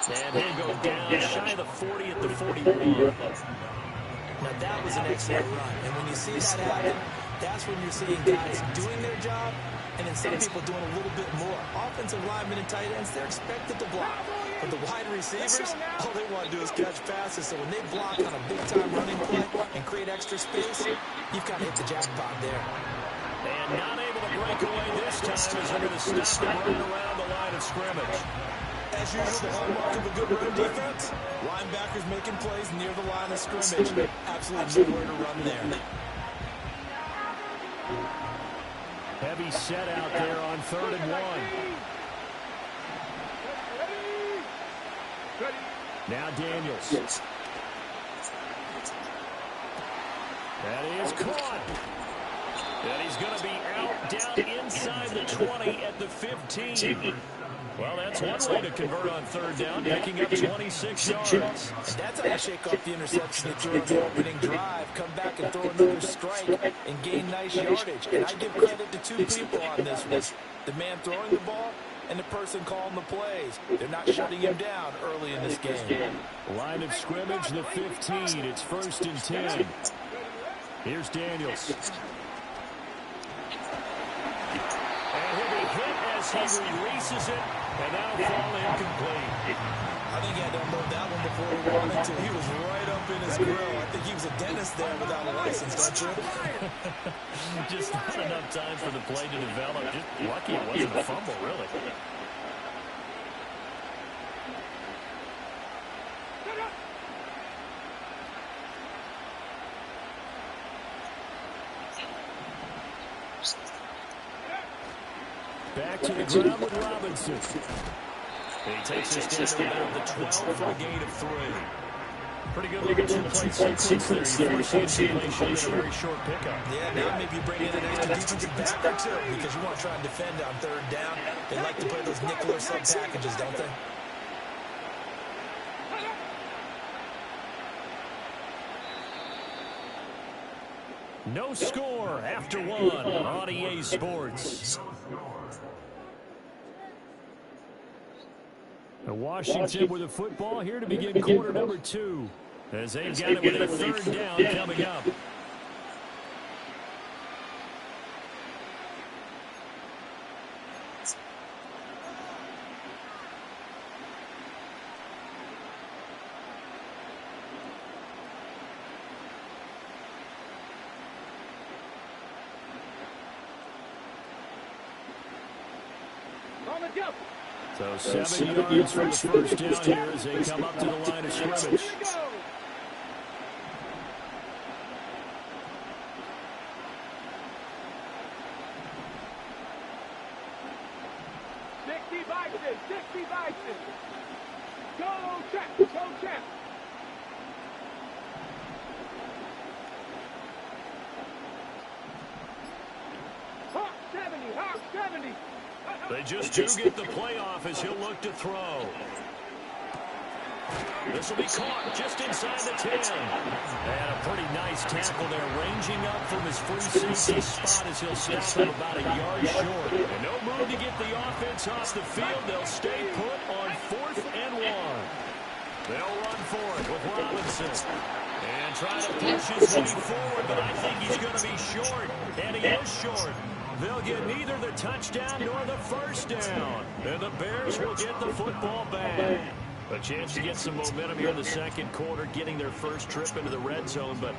And he'll go down shy of the 40 at the 41. Now that was an excellent run. And when you see that happen, that's when you're seeing guys doing their job and then some people doing a little bit more. Offensive linemen and tight ends, they're expected to block. But the wide receivers, all they want to do is catch passes. So when they block on a big-time running play and create extra space, you've kind of hit the jackpot there. And not able to break away this time as they're going to stop and run around the line of scrimmage. As usual, the hallmark of a good run defense, linebackers making plays near the line of scrimmage. Absolutely nowhere to run there. Heavy set out there on 3rd and 1. Now Daniels. That is caught. And he's going to be out down inside the 20 at the 15. Well, that's one way to convert on 3rd down, picking up 26 yards. And that's how you shake off the interception that threw on the opening drive. Come back and throw another strike and gain nice yardage. And I give credit to 2 people on this one. The man throwing the ball and the person calling the plays. They're not shutting him down early in this game. Line of scrimmage, the 15. It's 1st and 10. Here's Daniels. And he'll be hit as he releases it, and that'll fall incomplete. I think he had to unload that one before he wanted to. He was right up in his grill. I think he was a dentist there without a license, don't you? Just not enough time for the play to develop. Just lucky it wasn't a fumble, really. Back to the ground with Robinson. He takes us down to about the 12 for a gain of 3. Pretty good looking 2-play sequence there. You force the incompletion in a very short pickup. Yeah, now maybe you bring in an extra defensive back or two because you want to try and defend on 3rd down. They like to play those nickel or sub packages, don't they? No score after 1 on EA Sports. Washington with the football here to begin quarter number 2. As they've got it with a third down coming up. So 7 yards from the first down here as they come up to the line of scrimmage. Go, check! Go, check! Hawk 70! Hawk 70! They just do get the playoff as he'll look to throw. This will be caught just inside the 10. And a pretty nice tackle there, ranging up from his free safety spot as he'll stop him about a yard short. And no move to get the offense off the field. They'll stay put on 4th and 1. They'll run for it with Robinson. And try to push his way forward, but I think he's going to be short. And he is short. They'll get neither the touchdown nor the first down. And the Bears will get the football back. A chance to get some momentum here in the second quarter, getting their first trip into the red zone, but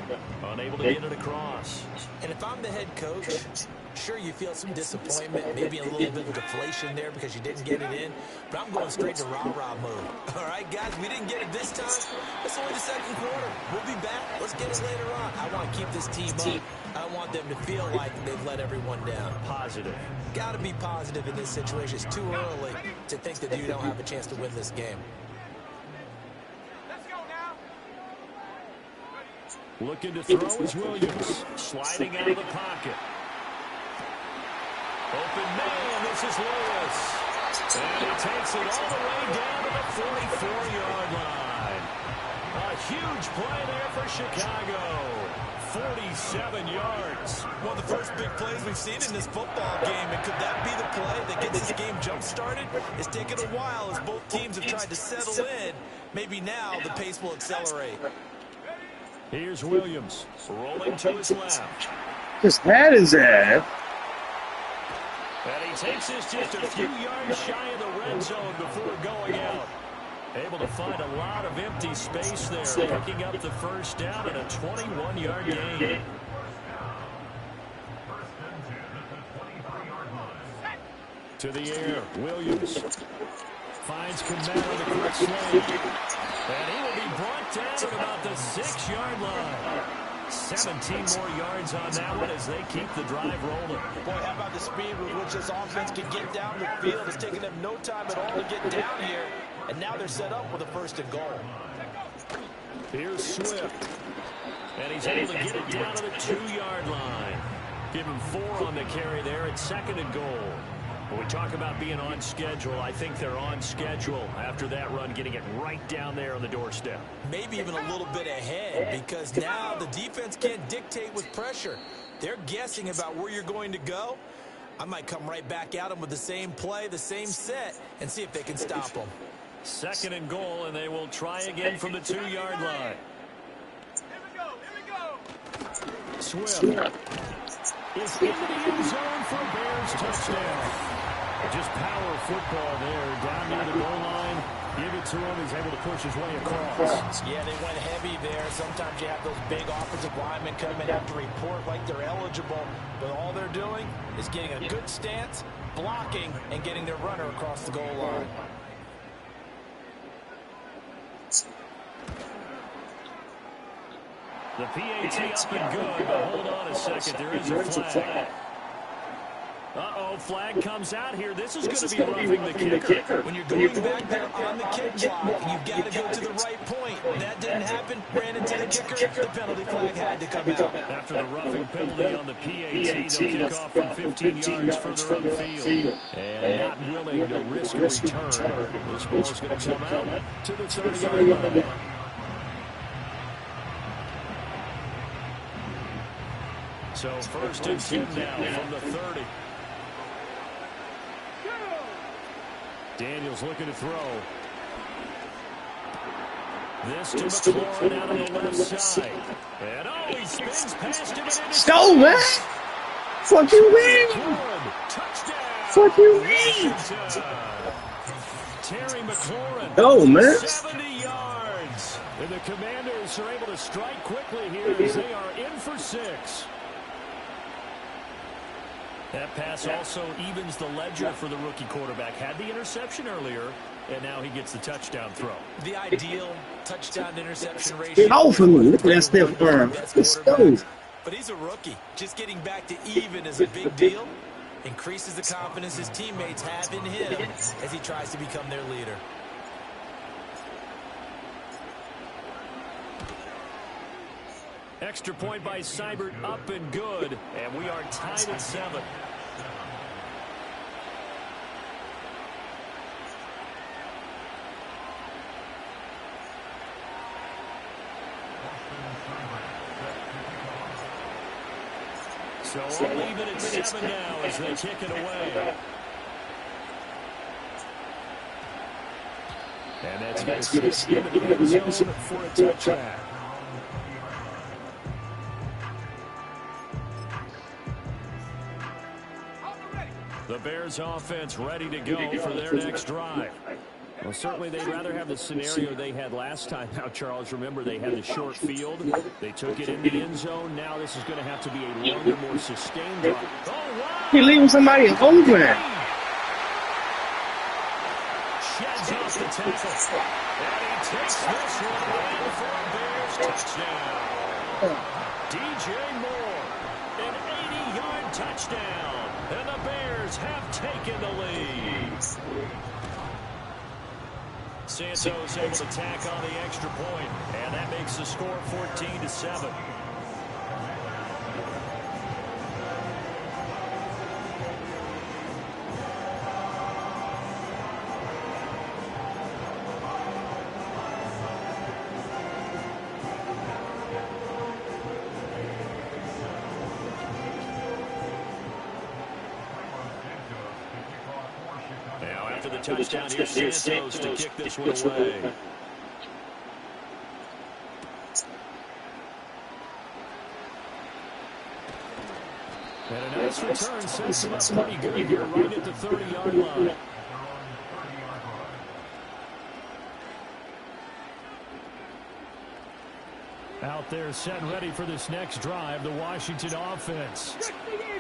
unable to get it across. And if I'm the head coach, sure, you feel some disappointment, maybe a little bit of deflation there because you didn't get it in, but I'm going straight to rah-rah mode. All right, guys, we didn't get it this time. It's only the second quarter. We'll be back. Let's get it later on. I want to keep this team up. I want them to feel like they've let everyone down. Positive. Got to be positive in this situation. It's too early to think that you don't have a chance to win this game. Looking to throw is Williams. Sliding out of the pocket. Open man, this is Lewis. And he takes it all the way down to the 44-yard line. A huge play there for Chicago. 47 yards. One of the first big plays we've seen in this football game, and could that be the play that gets this game jump-started? It's taken a while as both teams have tried to settle in. Maybe now the pace will accelerate. Here's Williams, rolling to his left. Just had his ass. And he takes this just a few yards shy of the red zone before going out. Able to find a lot of empty space there, picking up the first down and a 21-yard gain. To the air, Williams finds command on the quick slant. And he will be brought down at about the 6-yard line. 17 more yards on that one as they keep the drive rolling. Boy, how about the speed with which this offense can get down the field? It's taken them no time at all to get down here. And now they're set up with a 1st and goal. Here's Swift. And he's able to get it down to the 2-yard line. Give him 4 on the carry there at 2nd and goal. When we talk about being on schedule, I think they're on schedule after that run, getting it right down there on the doorstep. Maybe even a little bit ahead, because now the defense can't dictate with pressure. They're guessing about where you're going to go. I might come right back at them with the same play, the same set, and see if they can stop them. 2nd and goal, and they will try again from the 2-yard line. Swift is into the end zone for a Bears touchdown. Just power football there, down near the goal line. Give it to him. He's able to push his way across. Yeah, they went heavy there. Sometimes you have those big offensive linemen come and have to report like they're eligible. But all they're doing is getting a good stance, blocking, and getting their runner across the goal line. The PAT up and good, but hold on a second. There is a flag. Uh-oh, flag comes out here. This is going to be roughing the kicker. When you're going back there on the kick block, you've got to go to the right point. That didn't happen. Ran into the kicker. The penalty flag had to come out. After the roughing penalty on the PAT, they'll kick off from 15 yards further upfield. And not willing to risk a return. This ball is going to come out to the 30-yard line. So 1st and 10 now from the 30. Daniels looking to throw. This to McLaurin out on the left side. And he spins past him. Let's go, man. Fuck you, man. Touchdown. Fuck you, man. Terry McLaurin. Go, man. 70 yards. And the Commanders are able to strike quickly here as they are in for 6. That pass also evens the ledger for the rookie quarterback. Had the interception earlier, and now he gets the touchdown throw. The ideal touchdown-interception ratio. Get off of me. Look at that stiff arm. Let's go. But he's a rookie. Just getting back to even is a big deal. Increases the confidence his teammates have in him as he tries to become their leader. Extra point by Seibert, up and good. And we are tied at 7. So we'll leave it at 7 now as they kick it away. And that's going to skip it in the end zone for a touchdown. The Bears offense ready to go for their next drive. Well, certainly they'd rather have the scenario they had last time. Now, Charles, remember they had the short field. They took it in the end zone. Now this is going to have to be a longer, more sustained drive. Oh, wow. He leaving somebody open. Sheds off the tackle. And he takes this one in for a Bears touchdown. DJ Moore, an 80-yard touchdown. And the Bears have taken the lead. Santos able to tack on the extra point, and that makes the score 14-7. The touchdown, here's Santos to kick this one away. And a nice return sets him up pretty good here right at the 30-yard line. Out there set and ready for this next drive, the Washington offense.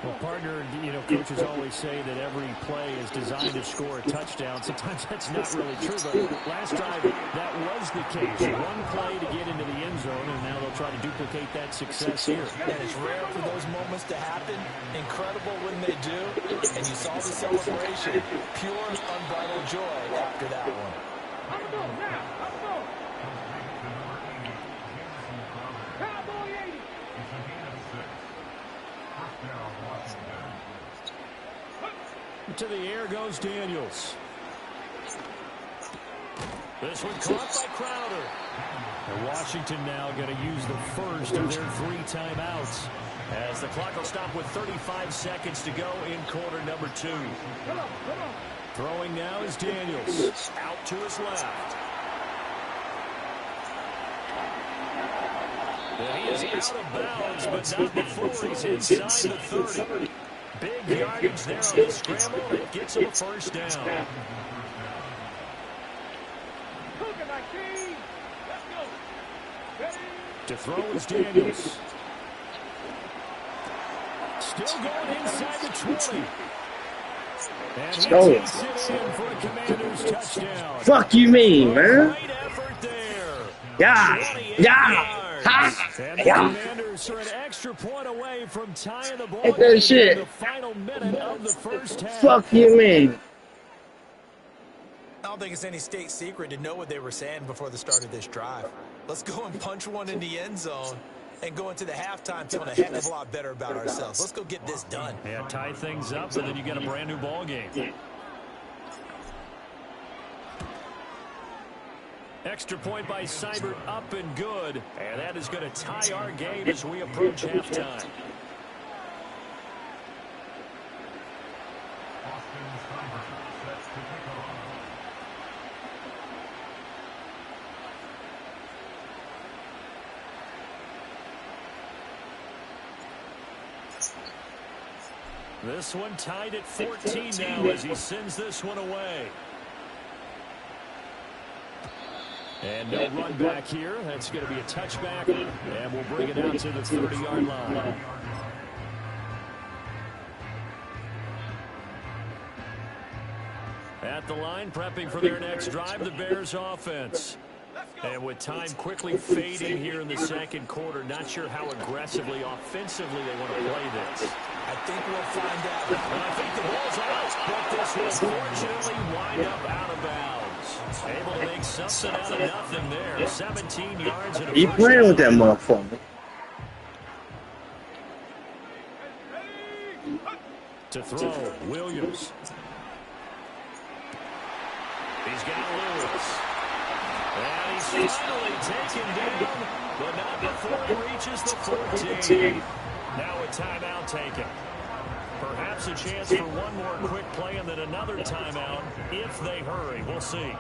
Well, partner, coaches always say that every play is designed to score a touchdown. Sometimes that's not really true, but last drive, that was the case. One play to get into the end zone, and now they'll try to duplicate that success here. And it's rare for those moments to happen. Incredible when they do. And you saw the celebration. Pure, unbridled joy after that one. I'm going now. I'm going. Cowboy 80. To the air goes Daniels. This one caught by Crowder. And Washington now going to use the first of their 3 timeouts, as the clock will stop with 35 seconds to go in quarter number 2. Come on. Throwing now is Daniels. Out to his left. And he is out of bounds, but not before he's inside the 30. Big yardage there on the scramble. It gets him a first down. To throw is Daniels. Still going inside the 20. And he takes it in for a Commander's touchdown. Fuck you mean, man? Great effort there. Yeah. Ha. And the Yeah. Commanders are an extra point away from tying the ball Ain't that shit? in the final minute of the first half. Fuck you mean? I don't think it's any state secret to know what they were saying before the start of this drive. Let's go and punch one in the end zone and go into the halftime feeling a heck of a lot better about ourselves. Let's go get this done. Yeah, tie things up, and then you get a brand new ball game. Extra point by Seibert, up and good. And that is going to tie our game as we approach halftime. This one tied at 14 now as he sends this one away. And no run back here. That's going to be a touchback, and we'll bring it out to the 30-yard line. At the line, prepping for their next drive, the Bears offense. And with time quickly fading here in the second quarter, not sure how aggressively, offensively they want to play this. I think we'll find out. And I think the ball's out, but this will fortunately wind up out of bounds. Able to make something out of nothing there. 17 yards and a You playing with that motherfucker. To throw, Williams. He's got Lewis. And he's finally taken down, but not before he reaches the 14. Now a timeout taken. Perhaps a chance for one more quick play and then another timeout if they hurry. We'll see.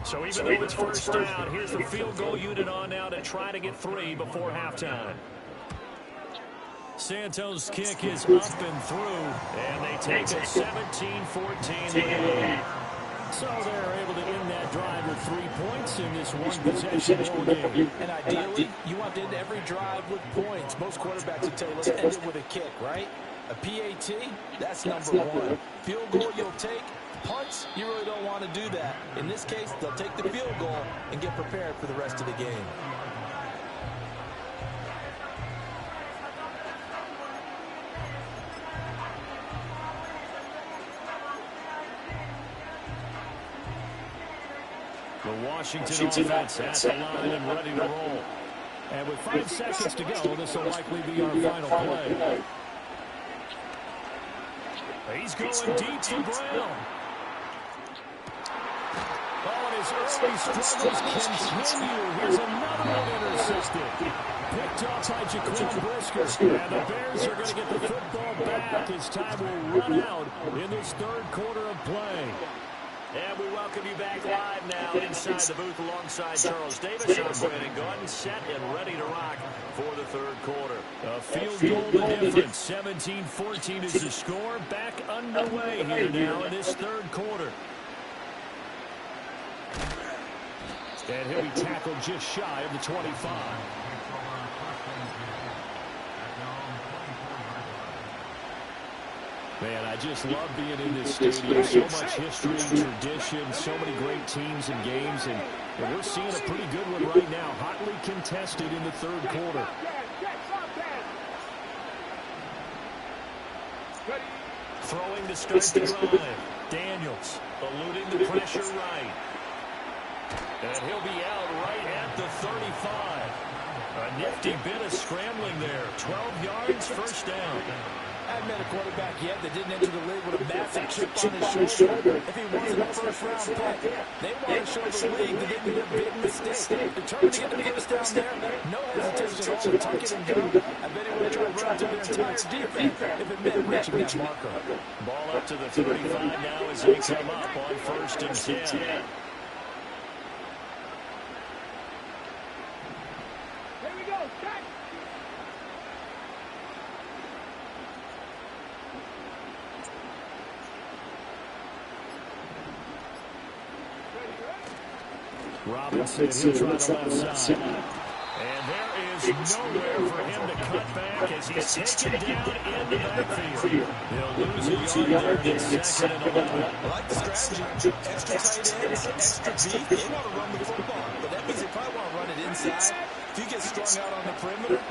So even though it's first down, here's the field goal unit on now to try to get 3 before halftime. Santos' kick is up and through, and they take a 17-14 lead. So they're able to end that drive with 3 points in this one-possession ball game. And ideally, you want to end every drive with points. Most quarterbacks would tell you, let's end it with a kick, right? A PAT, that's number 1. Field goal you'll take. Punts, you really don't want to do that. In this case, they'll take the field goal and get prepared for the rest of the game. The Washington offense at the line and ready to roll. And with 5 seconds to go, this will likely be our final play. He's going deep to Brown. Oh, and his early struggles continue. Here's another one intercepted. Picked off by Jaquan Brisker. And the Bears are going to get the football back as time will run out in this third quarter of play. And we welcome you back live now inside the booth alongside Charles Davis. I'm Brandon Gordon, set and ready to rock for the third quarter. A field goal the difference. 17-14 is the score. Back underway here now in this third quarter. And he'll be tackled just shy of the 25. Man, I just love being in this stadium. So much history, tradition, so many great teams and games, and we're seeing a pretty good one right now. Hotly contested in the third quarter. Throwing to start the drive. Daniels eluding the pressure right. And he'll be out right at the 35. A nifty bit of scrambling there. 12 yards, first down. I haven't met a quarterback yet that didn't enter the league with a massive chip on his shoulder. If he wasn't a first-round pick, they want to show the league that they made a big mistake. Determined to get the first down there, no hesitation at all to tuck it and go. I bet he would have tried to run through their entire defense if it meant reaching that marker. Ball up to the 35 now as they come up on 1st and 10. Robinson, he'll try the left side. And there is nowhere for him to cut back as he's taken down in the backfield. He'll lose a yard there in 2nd and 11. I like the strategy. Extra tight ends, extra deep. They want to run the football, but that means they probably want to run it inside. If you get strung out on the perimeter,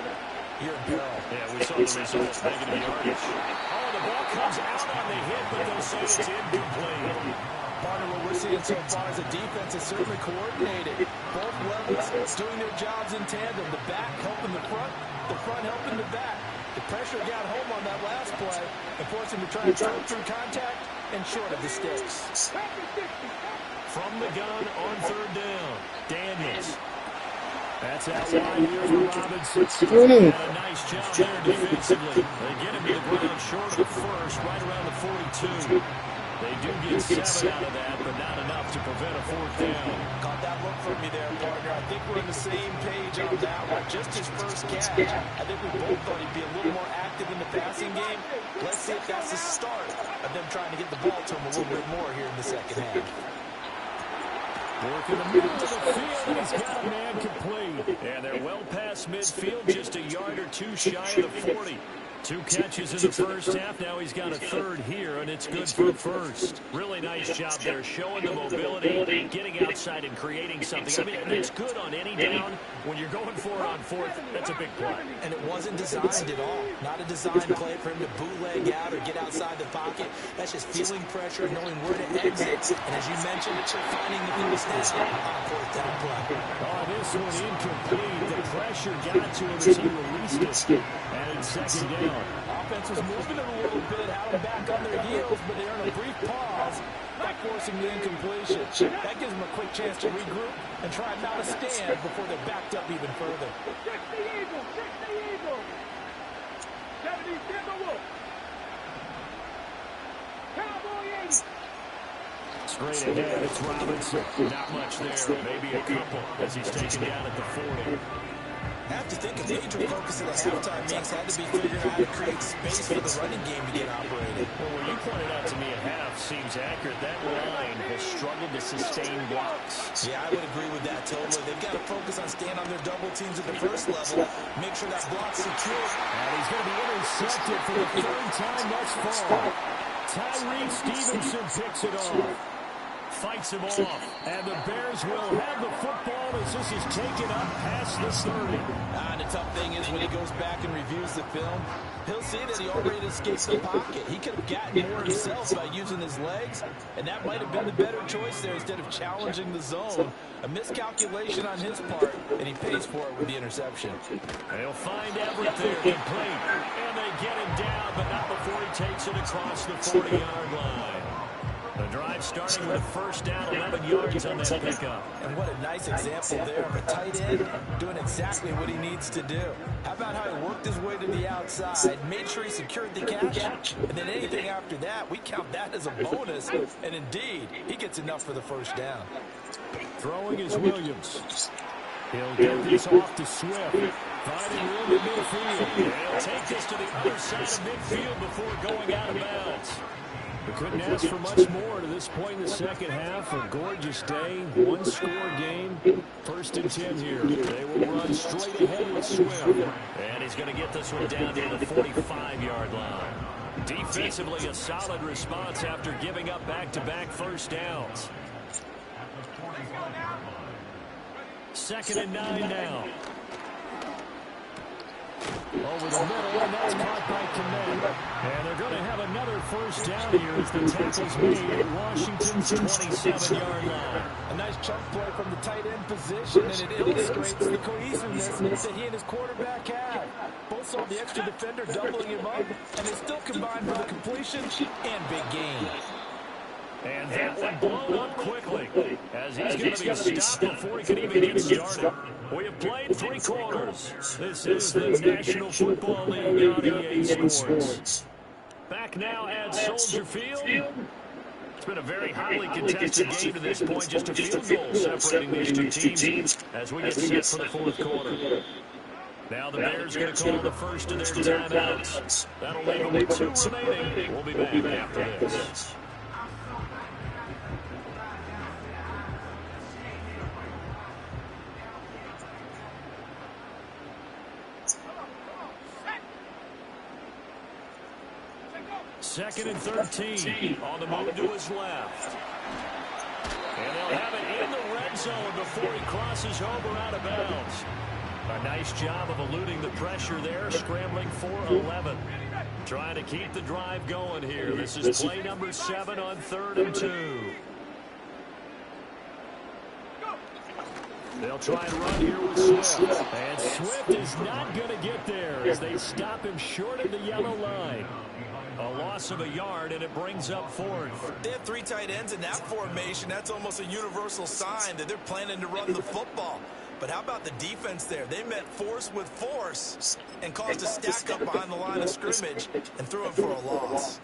you're in peril. Yeah, we saw the results. Negative yardage. Oh, the ball comes out on the hit, but they'll say it's incomplete. Part of what we're seeing so far is the defense is certainly coordinated. Both levels doing their jobs in tandem. The back helping the front helping the back. The pressure got home on that last play and forced him to try and choke through contact and short of the sticks. From the gun on 3rd down, Daniels. That's out wide here for Robinson. And a nice job there defensively. They get him to the ground short of the first, right around the 42. They do get 7 out of that, but not enough to prevent a 4th down. Caught that look from me there, partner. I think we're on the same page on that one. Just his first catch. I think we both thought he'd be a little more active in the passing game. Let's see if that's the start of them trying to get the ball to him a little bit more here in the second half. Working the middle of the field, and he's got a man complete. And they're well past midfield, just a yard or two shy of the 40. 2 catches in the first half. Now he's got a 3rd here, and it's good for a 1st. Really nice job there, showing the mobility, getting outside and creating something. I mean, it's good on any down. When you're going for it on 4th, that's a big play. And it wasn't designed at all. Not a design play for him to bootleg out or get outside the pocket. That's just feeling pressure and knowing where to exit. And as you mentioned, finding the first down on 4th down play. Oh, this one incomplete. The pressure got to him as he released it. And it's 2nd down. Offense was moving it a little bit, had them back on their heels, but they earned a brief pause by forcing the incompletion. That gives them a quick chance to regroup and try not to stand before they're backed up even further. Check the eagle. Check the eagle. 70 Timberwolves. Cowboy 80. Straight ahead, it's Robinson. Not much there, maybe a couple as he's taken down at the 40. I have to think a major focus of the halftime meetings had to be figuring out how to create space for the running game to get operated. Well, what you pointed out to me at half seems accurate. That line has struggled to sustain blocks. Yeah, I would agree with that totally. They've got to focus on staying on their double teams at the first level, make sure that block's secure. And he's going to be intercepted for the 3rd time thus far. Tyree Stevenson picks it off. Fights him off, and the Bears will have the football as this is taken up past the 30. And the tough thing is when he goes back and reviews the film, he'll see that he already escaped the pocket. He could have gotten more himself by using his legs, and that might have been the better choice there instead of challenging the zone. A miscalculation on his part, and he pays for it with the interception. They'll find Everett there complete, and they get him down, but not before he takes it across the 40-yard line. The drive starting with 1st down, 11 yards on that pickup. And what a nice example there of a tight end doing exactly what he needs to do. How about how he worked his way to the outside, made sure he secured the catch, and then anything after that, we count that as a bonus. And indeed, he gets enough for the 1st down. Throwing is Williams. He'll get this off to Swift. Finding room in midfield. He'll take this to the other side of midfield before going out of bounds. We couldn't ask for much more to this point in the second half. A gorgeous day, 1-score game. 1st and 10 here. They will run straight ahead with Swift. And he's going to get this one down near the 45-yard line. Defensively, a solid response after giving up back-to-back 1st downs. 2nd and 9 now. Over the middle, and that's caught by Connect. And they're going to have another 1st down here as the tackle's made at Washington's 27-yard line. A nice chunk play from the tight end position, and it illustrates the cohesiveness that he and his quarterback have. Both saw the extra defender doubling him up, and they still combined for the completion and big gain. And that one blown up quickly as he's going to be stopped before he can even get started. We have played 3 quarters. This is the National Football League on EA Sports. Back now at Soldier Field. It's been a very highly contested game to this point. Just a field goal separating these 2 teams as we get set for the 4th quarter. Now the Bears are going to call the first of their timeouts. That'll leave them with 2 remaining. We'll be back after this. Second and 13 on the move to his left. And they'll have it in the red zone before he crosses over out of bounds. A nice job of eluding the pressure there, scrambling for 11. Trying to keep the drive going here. This is play number 7 on 3rd and 2. They'll try and run here with Swift. And Swift is not going to get there as they stop him short of the yellow line. A loss of a yard, and it brings up 4th. They have 3 tight ends in that formation. That's almost a universal sign that they're planning to run the football. But how about the defense there? They met force with force and caused a stack up behind the line of scrimmage and threw him for a loss.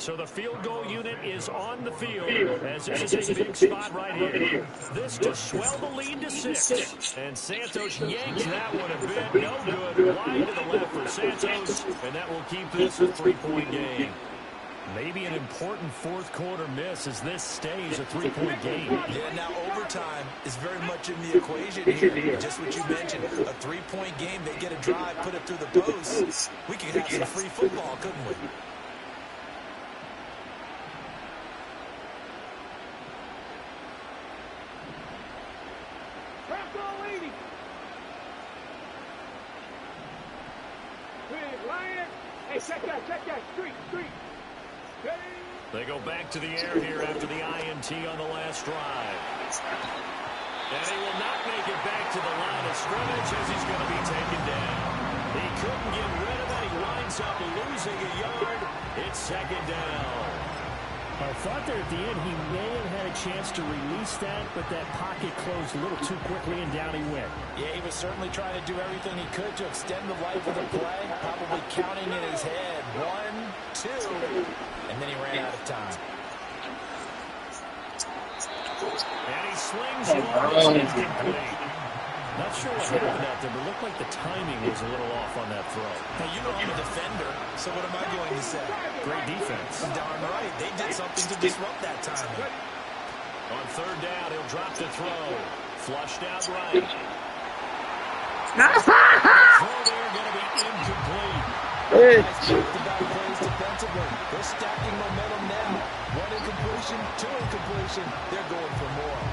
So the field goal unit is on the field, as this is a big spot right here. This to swell the lead to 6. And Santos yanks that one a bit. No good. Wide to the left for Santos, and that will keep this a 3-point game. Maybe an important fourth quarter miss as this stays a 3-point game. Yeah, now overtime is very much in the equation here. Just what you mentioned, a 3-point game. They get a drive, put it through the post. We could have some free football, couldn't we? Hey, check that, street. They go back to the air here after the INT on the last drive. And he will not make it back to the line of scrimmage as he's going to be taken down. He couldn't get rid of it. He winds up losing a yard. It's second down. I thought there at the end he may have had a chance to release that, but that pocket closed a little too quickly and down he went. Yeah, he was certainly trying to do everything he could to extend the life of the play, probably counting in his head. 1, 2, and then he ran out of time. And he slings one. It's incomplete. Not sure what happened out there, but it looked like the timing was a little off on that throw. Now, you know I'm a defender, so what am I going to say? Great defense. Darn right. They did something to disrupt that timing. On third down, he'll drop the throw. Flushed out right. Nah. Throw there going to be incomplete. Back-to-back plays defensively. They're stacking momentum now. 1 incompletion, 2 incompletion. They're going for more.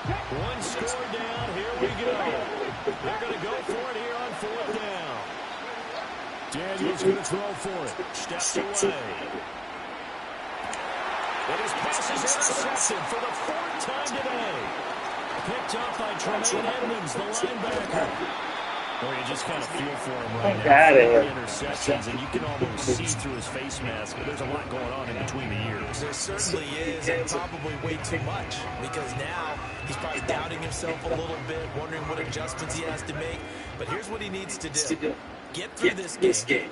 1 score down. Here we go. They're going to go for it here on fourth down. Daniels going to throw for it. Steps away. And his pass is intercepted for the 4th time today. Picked up by Tremaine Edmonds, the linebacker. Well, you just kind of feel for him right now. 3 interceptions, and you can almost see through his face mask. But there's a lot going on in between the ears. There certainly is, and probably way too much. Because now he's probably doubting himself a little bit, wondering what adjustments he has to make. But here's what he needs to do. Get through this game.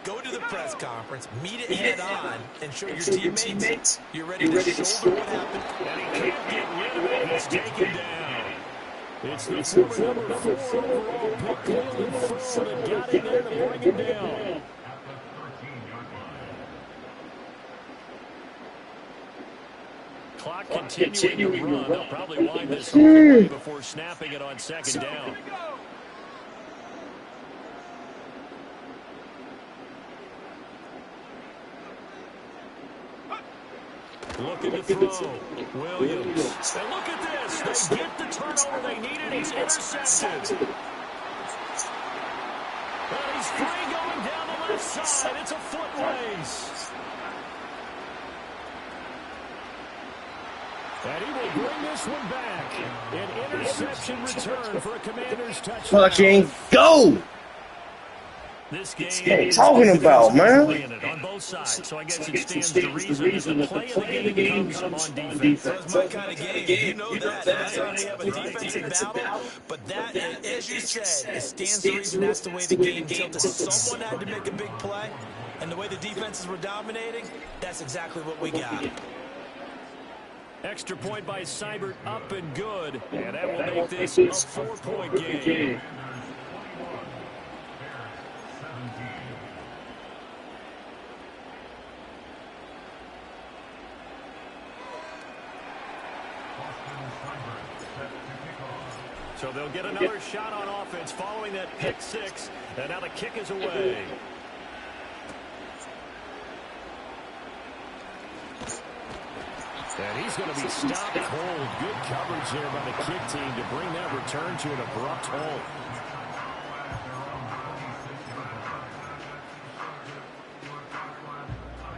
Go to the press conference, meet it head on, and show your teammates you're ready to shoulder what happened. And he can't get rid of it. He's taken down. It's the former number 4 overall pick, Cleveland Ferrell, that got in there to bring him down. Clock continuing to run. They'll probably wind this whole way before snapping it on second down. Looking to throw. Williams. And look at this. They get the turnover they needed. He's intercepted. And he's free going down the left side. It's a foot race. And he will bring this one back. An interception return for a Commander's touchdown. Fucking go! This game What are you talking about, man? on both sides, so I guess it stands to reason that the play of the game comes on defense. That's my kind of game. You know that. That's how we have a defensive battle. But that, as you said, it stands to reason that's the way the game tilted. Someone had to make a big play, and the way the defenses were dominating, that's exactly what we got. Extra point by Seibert, up and good, and that will make this a 4-point game. So they'll get another shot on offense following that pick 6, and now the kick is away. And he's going to be stopped cold. Good coverage there by the kick team to bring that return to an abrupt halt.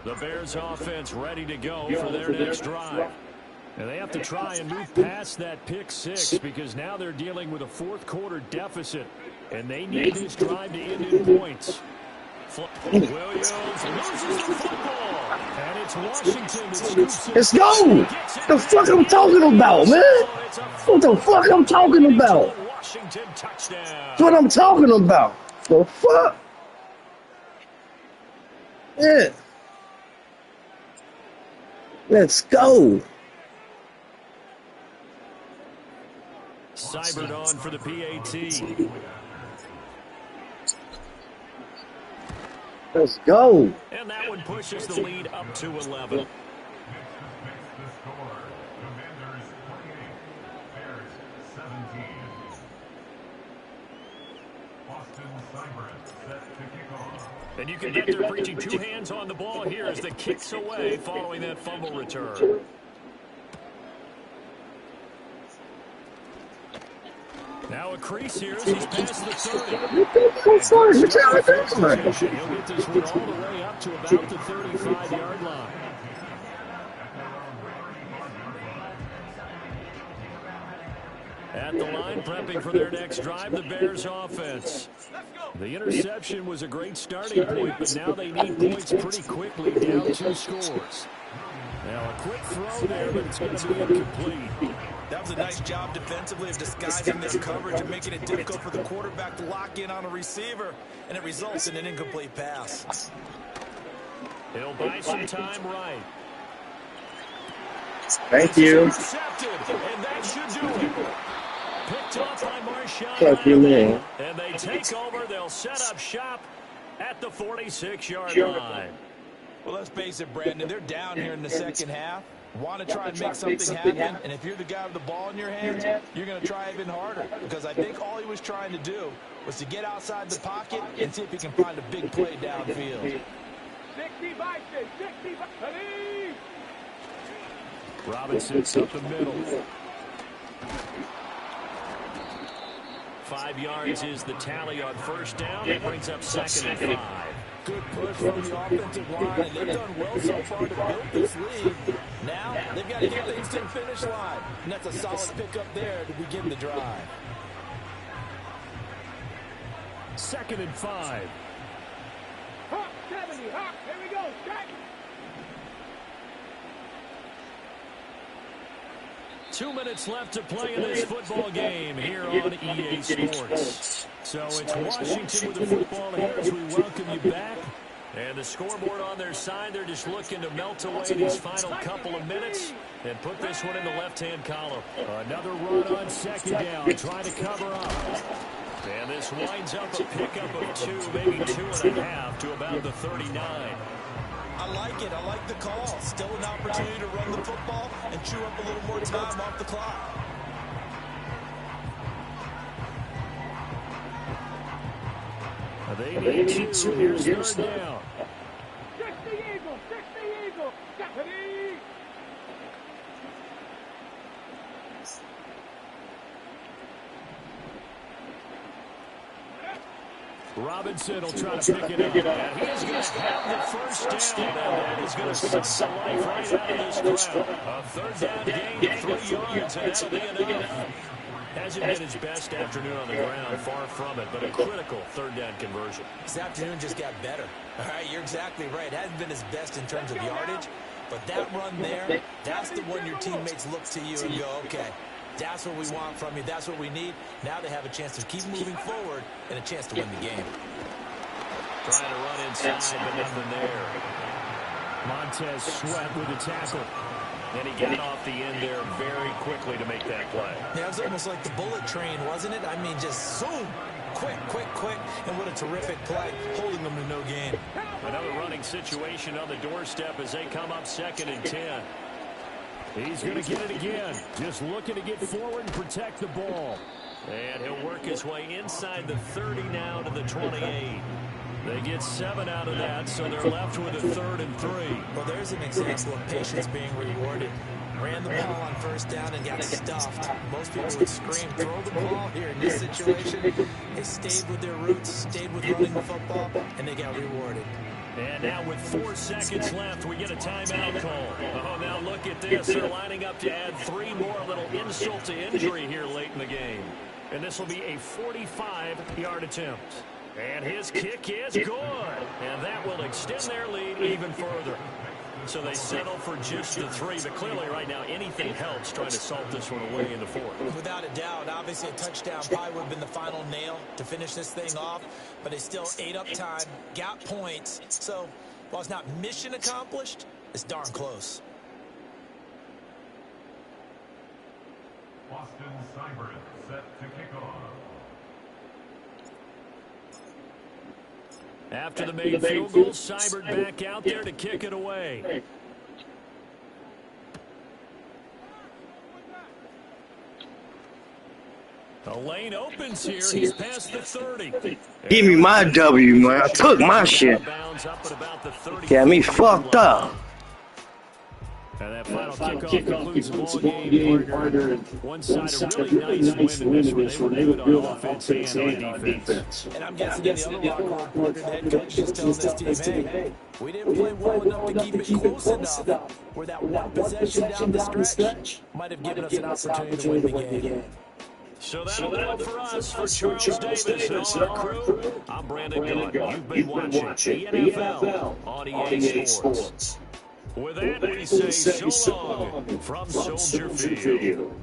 The Bears offense ready to go for their next drive. And they have to try and move past that pick 6 because now they're dealing with a fourth quarter deficit. And they need this drive to end in points. Williams loses the football. And it's Washington that scoops it. Let's go! The fuck I'm talking about, man? What the fuck I'm talking about? Washington touchdown. That's what I'm talking about. The fuck? Yeah. Let's go. Seibert on for the PAT. Let's go. And that one pushes the lead up to 11. And you can bet they're preaching two hands on the ball here as the kick's away following that fumble return. Now a crease here as he's past the 30. He'll get this one all the way up to about the 35-yard line. At the line, prepping for their next drive, the Bears offense. The interception was a great starting point, but now they need points pretty quickly, down 2 scores. Now a quick throw there, but it's going to be incomplete. That was a nice job defensively of disguising their coverage and making it difficult for the quarterback to lock in on a receiver, and it results in an incomplete pass. He'll buy some time right. Thank you. Intercepted, and that should do it. Picked off by Marshawn. Thank you, man. And they take over. They'll set up shop at the 46-yard line. Well, let's face it, Brandon, they're down here in the second half. Want to try and make something happen, and if you're the guy with the ball in your hands, you're going to try even harder, because I think all he was trying to do was to get outside the pocket and see if he can find a big play downfield. 65, 65, Robinson's up the middle. 5 yards is the tally on first down. It brings up 2nd and 5. Good push from the offensive line, and they've done well so far to build this lead. Now they've got to get things to the finish line, and that's a solid pickup there to begin the drive. 2nd and 5. Hawk 70, Hawk, here we go, strike. 2 minutes left to play in this football game here on EA Sports. So it's Washington with the football here as we welcome you back. And the scoreboard on their side, they're just looking to melt away these final couple of minutes and put this one in the left-hand column. Another run on 2nd down, trying to cover up. And this winds up a pickup of 2, maybe 2.5 to about the 39. I like it. I like the call. Still an opportunity to run the football and chew up a little more time off the clock. They need 2. Here's 3rd down. 60 Eagles, 60 Eagles, Stephanie. Robinson will try to pick it up. And he is going to have the first down, and that is going to suck the life right out of this crowd. A 3rd down gain, 3 yards, and that'll be enough. Hasn't been his best afternoon on the ground, far from it, but a critical 3rd down conversion. This afternoon just got better. All right, you're exactly right. Hasn't been his best in terms of yardage, but that run there, that's the one your teammates look to you and go, okay, that's what we want from you. That's what we need. Now they have a chance to keep moving forward and a chance to win the game. Trying to run inside, but nothing there. Montez Sweat with the tackle. And he got off the end there very quickly to make that play. Yeah, it was almost like the bullet train, wasn't it? I mean, just zoom. Quick, quick, quick. And what a terrific play, holding them to no gain. Another running situation on the doorstep as they come up 2nd and 10. He's going to get it again. Just looking to get forward and protect the ball. And he'll work his way inside the 30 now to the 28. They get 7 out of that, so they're left with a 3rd and 3. Well, there's an example of patience being rewarded. Ran the ball on first down and got stuffed. Most people would scream, throw the ball here. In this situation, they stayed with their roots, stayed with running the football, and they got rewarded. And now with 4 seconds left, we get a timeout call. Oh, now look at this. They're lining up to add 3 more, a little insult to injury here late in the game. And this will be a 45-yard attempt. And his kick is good. And that will extend their lead even further. So they settle for just the 3. But clearly right now anything helps trying to salt this one away in the 4th. Without a doubt, obviously a touchdown probably would have been the final nail to finish this thing off. But they still ate up time, got points. So While it's not mission accomplished, it's darn close. Boston Cyber set to kick off. After the made field goal, Seibert back out there to kick it away. The lane opens here. He's past the 30. Give me my W, man. I took my shit. Got me fucked up. And that final kickoff concludes the ball game, partner. One side a really nice win in this one. They were good on offense and on defense. And I'm guessing in the other locker room, the head coach is telling this team, hey, we didn't play well enough to keep it close enough where that one possession down the stretch might have given us an opportunity to win the game. So that'll do it for us. For Charles Davis and all our crew, I'm Brandon Gunn. You've been watching the NFL on EA Sports. With that, we say so long from Soldier Field.